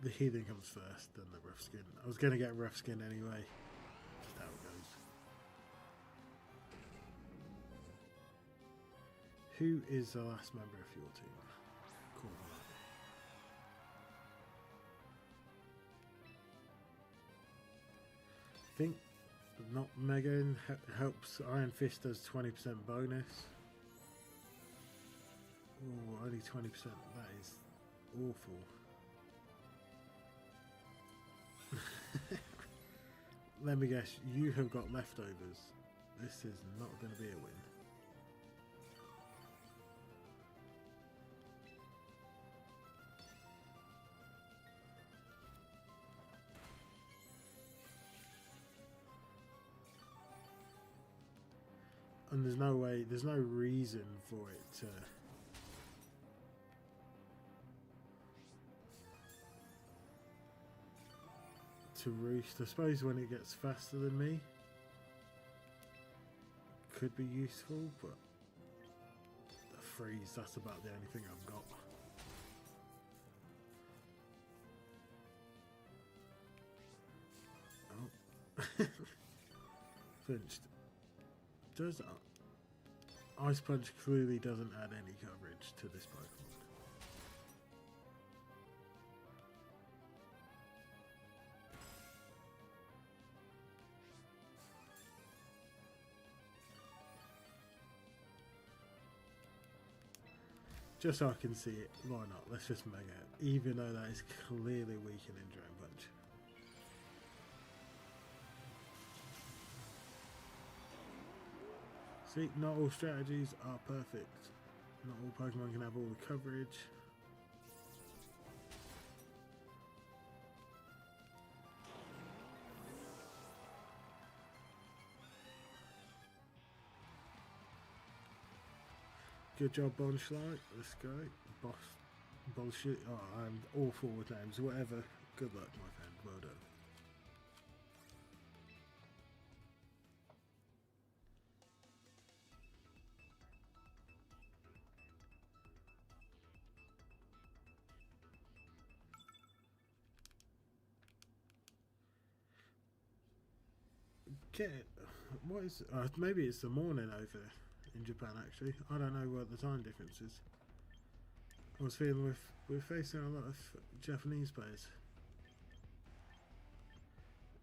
The healing comes first, then the rough skin. I was going to get rough skin anyway. Just how it goes. Who is the last member of your team? Cool. I think not Megan helps. Iron Fist does 20% bonus. Oh, only 20%. That is awful. Let me guess, you have got leftovers. This is not going to be a win. And there's no way, there's no reason for it to roost. I suppose when it gets faster than me, could be useful, but the freeze, that's about the only thing I've got. Oh. Flinched. Does Ice Punch clearly doesn't add any coverage to this Pokemon. Just so I can see it, why not? Let's just Mega it, even though that is clearly weakening Drain Punch. See, not all strategies are perfect. Not all Pokemon can have all the coverage. Good job, Bonschlight. Let's go. Boss. Bullshit. Oh, I'm awful with names. Whatever. Good luck, my friend. Well done. Get it. What is? Maybe it's the morning over in Japan. Actually, I don't know what the time difference is. I was feeling we're facing a lot of Japanese players,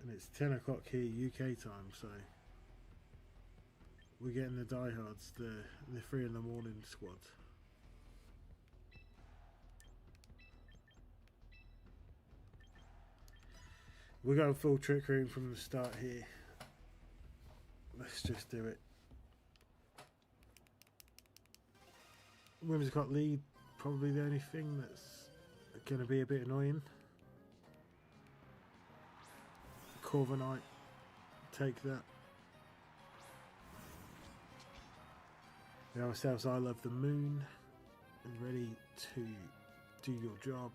and it's 10 o'clock here UK time, so we're getting the diehards, the 3 in the morning squad. We're going full Trick Room from the start here. Let's just do it. Whimsicott lead, probably the only thing that's going to be a bit annoying. Corviknight, take that. We have ourselves I Love the Moon, and ready to do your job.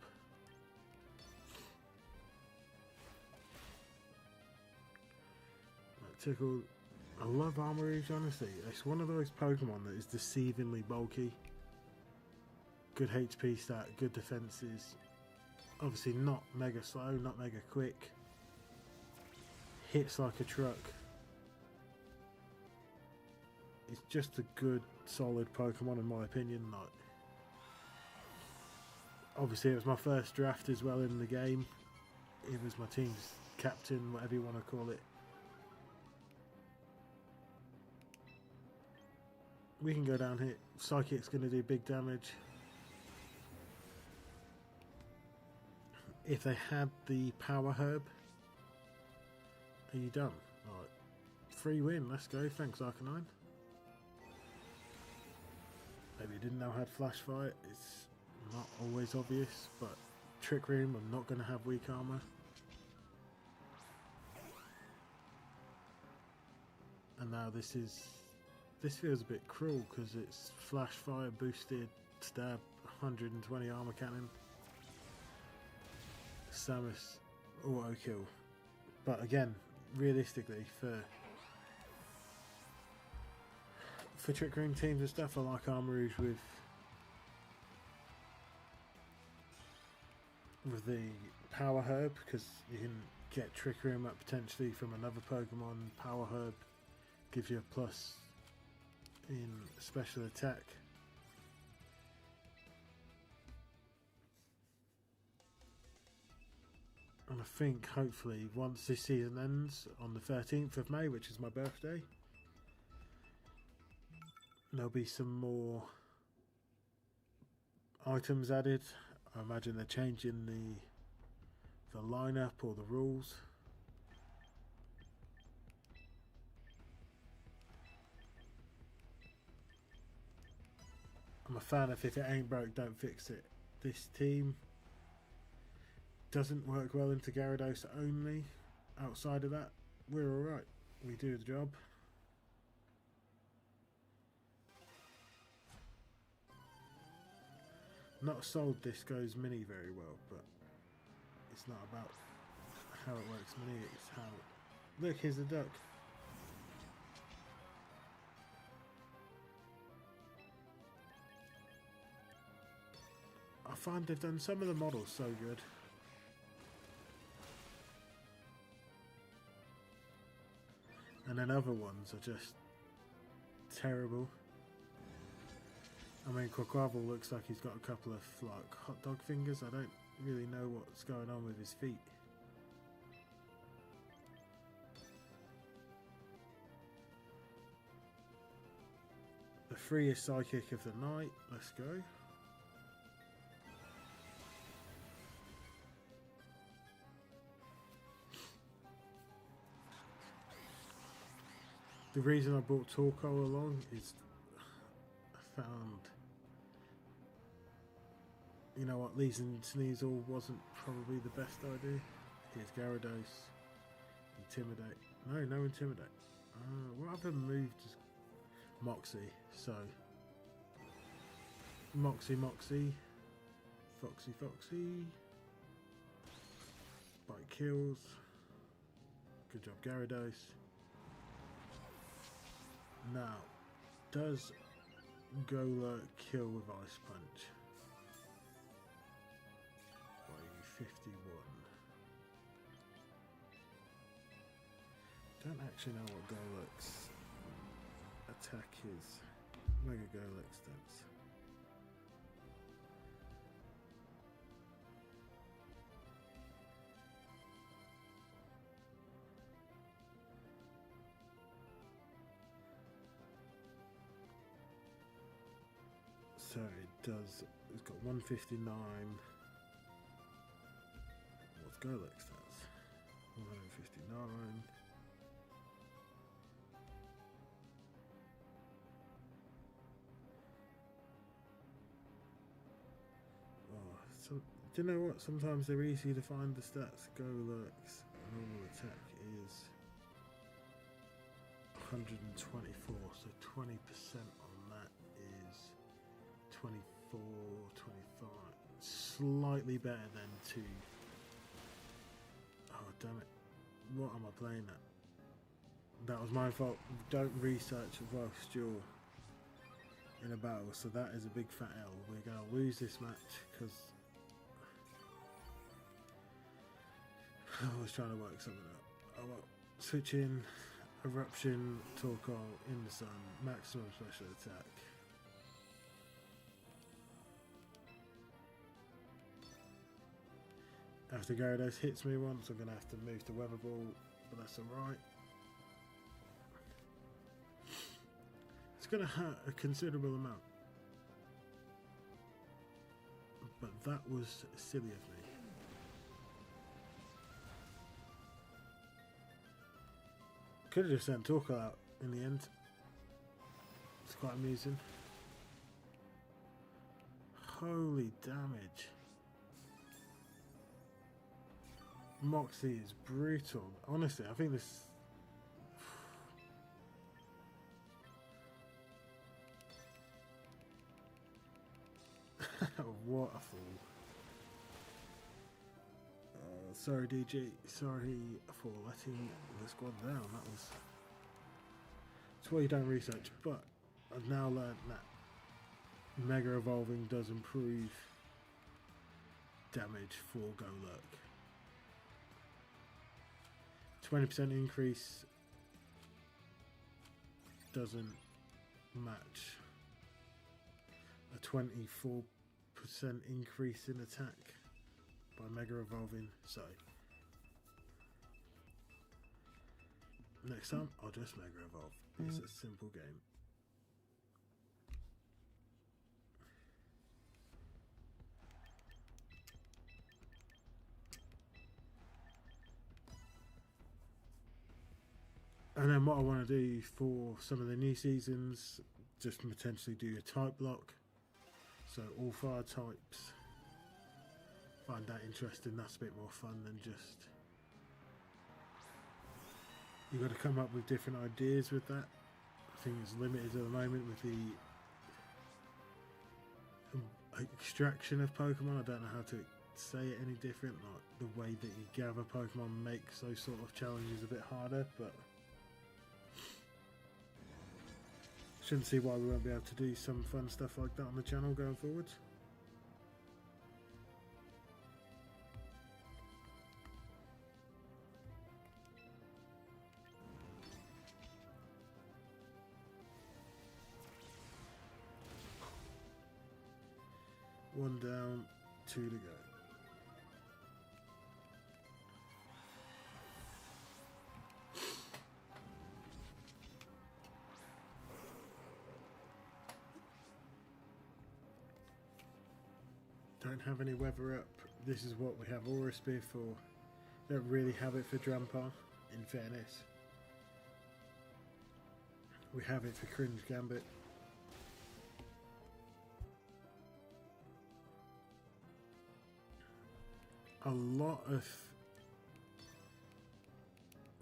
Tickle. I love Armourouge, honestly. It's one of those Pokemon that is deceivingly bulky. Good HP stat, good defenses. Obviously not mega slow, not mega quick. Hits like a truck. It's just a good, solid Pokemon in my opinion. Like, obviously it was my first draft as well in the game. It was my team's captain, whatever you want to call it. We can go down here. Psychic's going to do big damage. If they had the power herb, are you done? Alright. Free win, let's go. Thanks, Arcanine. Maybe you didn't know how to flash fight. It's not always obvious, but Trick Room, I'm not going to have weak armor. And now this feels a bit cruel because it's flash fire boosted stab 120 armor cannon. Samus auto kill. But again, realistically for Trick Room teams and stuff, I like Armourouge with the power herb because you can get Trick Room up potentially from another Pokemon. Power herb gives you a plus in special attack. And I think hopefully once this season ends on the 13th of May, which is my birthday, there'll be some more items added. I imagine they're changing the lineup or the rules. I'm a fan of if it ain't broke, don't fix it. This team doesn't work well into Gyarados only. Outside of that, we're alright. We do the job. Not sold this goes mini very well, but it's not about how it works mini, it's how... Look, here's a duck. I find they've done some of the models so good. And then other ones are just terrible. I mean, Quaquaval looks like he's got a couple of like hot dog fingers. I don't really know what's going on with his feet. The freest psychic of the night. Let's go. The reason I brought Torkoal along is I found, you know what, Leeson Sneasel wasn't probably the best idea. Here's Gyarados. Intimidate. No Intimidate. What other move does Moxie? So, Moxie. Foxy. Bite kills. Good job, Gyarados. Now, does Golurk kill with Ice Punch? By 51. Don't actually know what Golurk's attack is. Mega Golurk stats. So it does, it's got 159. What's Golurk stats? 159. Oh, so, do you know what? Sometimes they're easy to find the stats. Golurk's normal attack is 124, so 20% on that is 24, 25. Slightly better than 2. Oh, damn it. What am I playing at? That was my fault. Don't research whilst you're in a battle. So that is a big fat L. We're going to lose this match because I was trying to work something out. Oh, well, switch in. Eruption, Torkoal, in the sun, maximum special attack. After Gyarados hits me once, I'm going to have to move to Weather Ball, but that's alright. It's going to hurt a considerable amount. But that was silly of me. Could have just sent Torkoal out in the end. It's quite amusing. Holy damage. Moxie is brutal. Honestly, I think this... What a fool. Sorry DG, sorry for letting the squad down. That's why you don't research, but I've now learned that Mega Evolving does improve damage for Golurk. 20% increase doesn't match a 24% increase in attack by Mega Evolving, so next time I'll just Mega Evolve. It's a simple game. And then what I want to do for some of the new seasons, just potentially do a type block. So all fire types. Find that interesting. That's a bit more fun than just... You've got to come up with different ideas with that. I think it's limited at the moment with the extraction of Pokemon. I don't know how to say it any different. Like the way that you gather Pokemon makes those sort of challenges a bit harder, but shouldn't see why we won't be able to do some fun stuff like that on the channel going forwards. One down, two to go. Don't have any weather up. This is what we have Aura Spear for. Don't really have it for Drampa, in fairness. We have it for Cringe Gambit. A lot of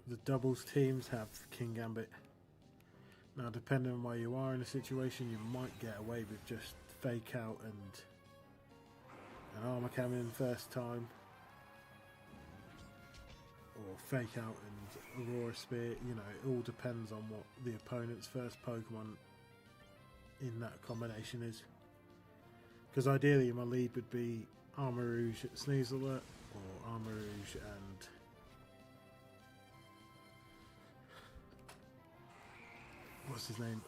the doubles teams have King Gambit. Now, depending on where you are in a situation, you might get away with just Fake Out and an Armor Cannon first time, or Fake Out and Aurora Spear. You know, it all depends on what the opponent's first Pokemon in that combination is. Because ideally my lead would be Armarouge, Sneasel, or Armarouge and what's his name?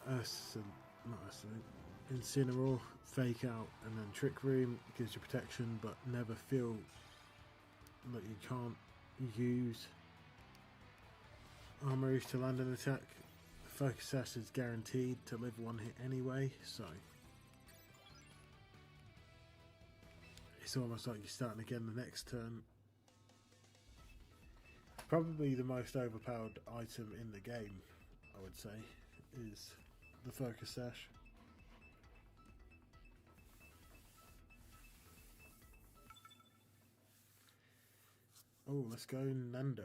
Incineroar, Fake Out, and then Trick Room gives you protection, but never feel that you can't use Armarouge to land an attack. Focus Sash is guaranteed to live one hit anyway, so it's almost like you're starting again the next turn. Probably the most overpowered item in the game, I would say, is the Focus Sash. Oh, let's go Nando.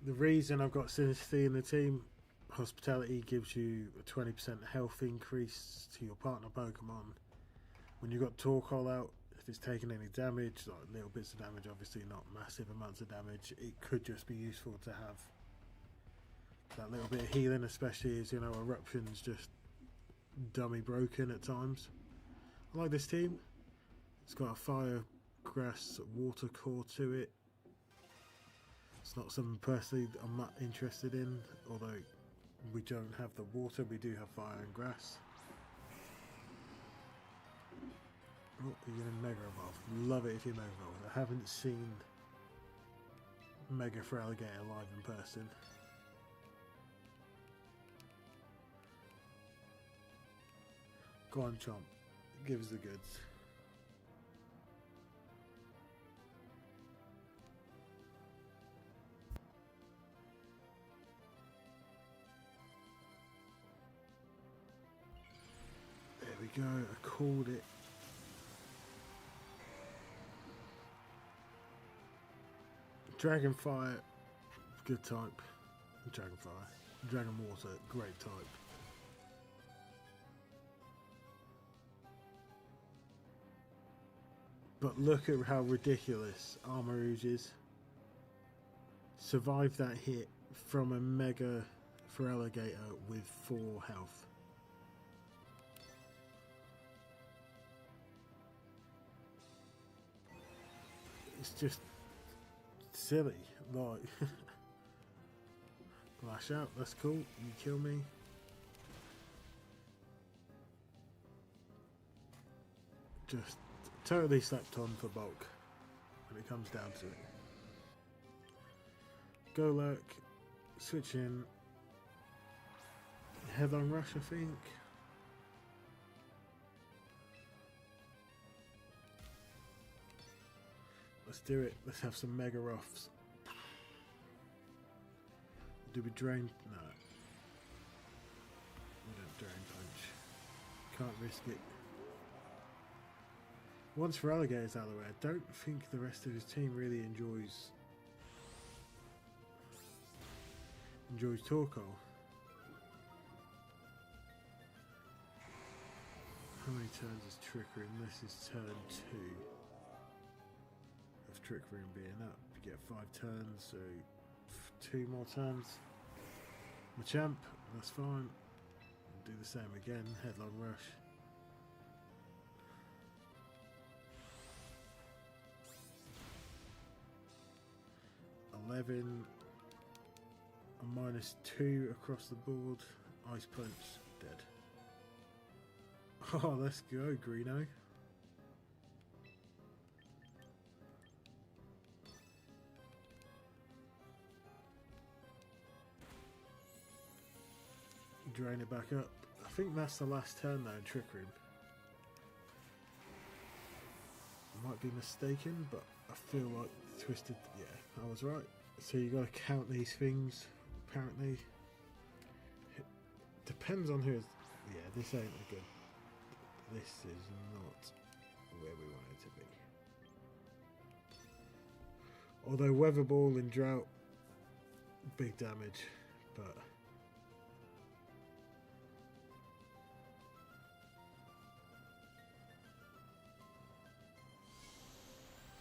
The reason I've got Synergy in the team, Hospitality gives you a 20% health increase to your partner Pokemon. When you've got Torkoal out, if it's taking any damage, like little bits of damage, obviously not massive amounts of damage, it could just be useful to have that little bit of healing, especially as, you know, Eruption's just dummy broken at times. I like this team. It's got a Fire, Grass, Water core to it. It's not something personally that I'm not interested in, although we don't have the water, we do have fire and grass. Oh, you're going to Mega Evolve. Love it if you Mega Evolve. I haven't seen Mega for Alligator live in person. Go on, Chomp. Give us the goods. There we go. I called it. Dragonfire, good type. Dragonfire. Dragon Water, great type. But look at how ridiculous Armarouge is. Survived that hit from a Mega for Alligator with 4 health. It's just silly. Like, lash out, that's cool. You kill me. Just totally slept on for bulk when it comes down to it. Go lurk, switch in, headlong rush, I think. Let's do it. Let's have some Mega Ruffs. Do we drain? No. We don't drain punch. Can't risk it. Once for Alligator's out of the way, I don't think the rest of his team really enjoys Torkoal. How many turns is Trickery? And this is turn 2 of Trickery and being up. You get 5 turns, so 2 more turns. Machamp, that's fine. Do the same again, headlong rush. -11, a -2 across the board. Ice Punch, dead. Oh, let's go, Greeno. Drain it back up. I think that's the last turn though in Trick Room. I might be mistaken, but I feel like Twisted. Yeah, I was right. So you got to count these things. Apparently, it depends on who is. Yeah, this ain't a good. This is not where we want it to be. Although Weather Ball in Drought, big damage, but.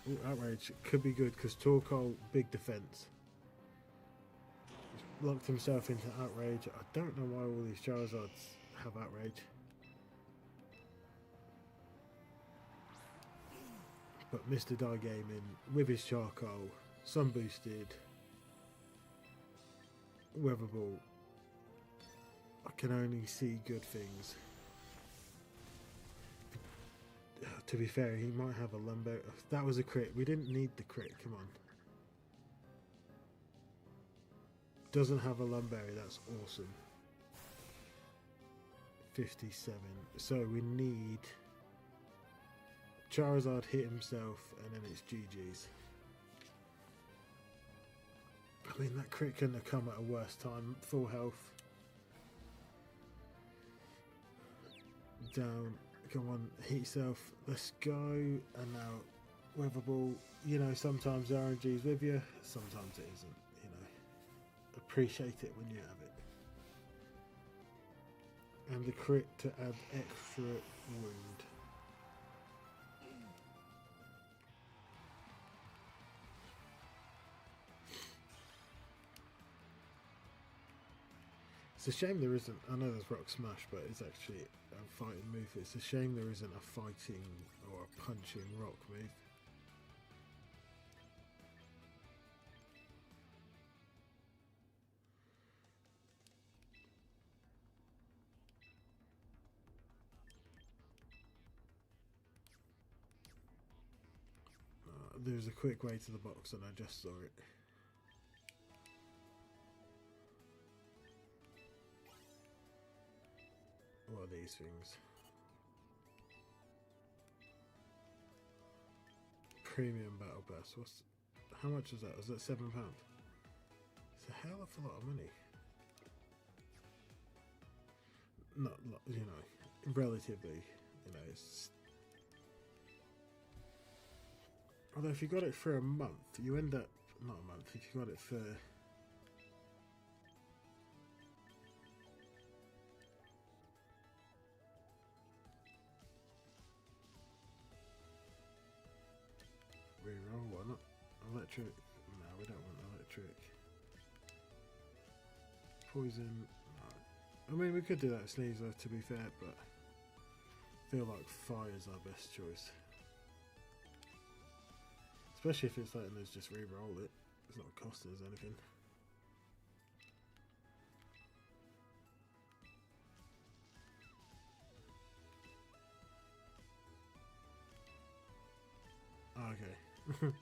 Ooh, Outrage could be good because Torkoal, big defense. He's locked himself into Outrage. I don't know why all these Charizards have Outrage. But Mr. Die Gaming with his Charcoal, Sun Boosted, Weather Ball. I can only see good things. To be fair, he might have a Lumbo. That was a crit. We didn't need the crit. Come on. Doesn't have a Lumberry. That's awesome. 57. So we need Charizard hit himself, and then it's GG's. I mean, that crit couldn't have come at a worse time. Full health. Down. Come on, hit yourself. Let's go. And now, Weather Ball. You know, sometimes the RNG's with you, sometimes it isn't. You know, appreciate it when you have it. And the crit to add extra wound. It's a shame there isn't. I know there's Rock Smash, but it's actually a fighting move. It's a shame there isn't a fighting or a punching rock move. there's a quick way to the box and I just saw it. What are these things? Premium Battle Pass. How much was that? Was that £7? It's a hell of a lot of money. Not, you know, relatively, you know, it's... Although if you got it for a month, you end up... Not a month, if you got it for... Reroll, why not? Electric? No, we don't want electric. Poison? No. I mean, we could do that with Sneasel, to be fair, but I feel like fire's our best choice. Especially if it's letting us just re-roll it. It's not costing us anything. Okay.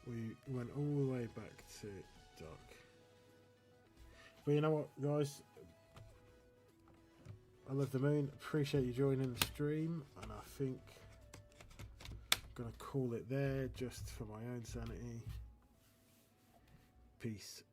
We went all the way back to dark. But you know what, guys? I love the moon. Appreciate you joining the stream, and I think I'm gonna call it there just for my own sanity. Peace.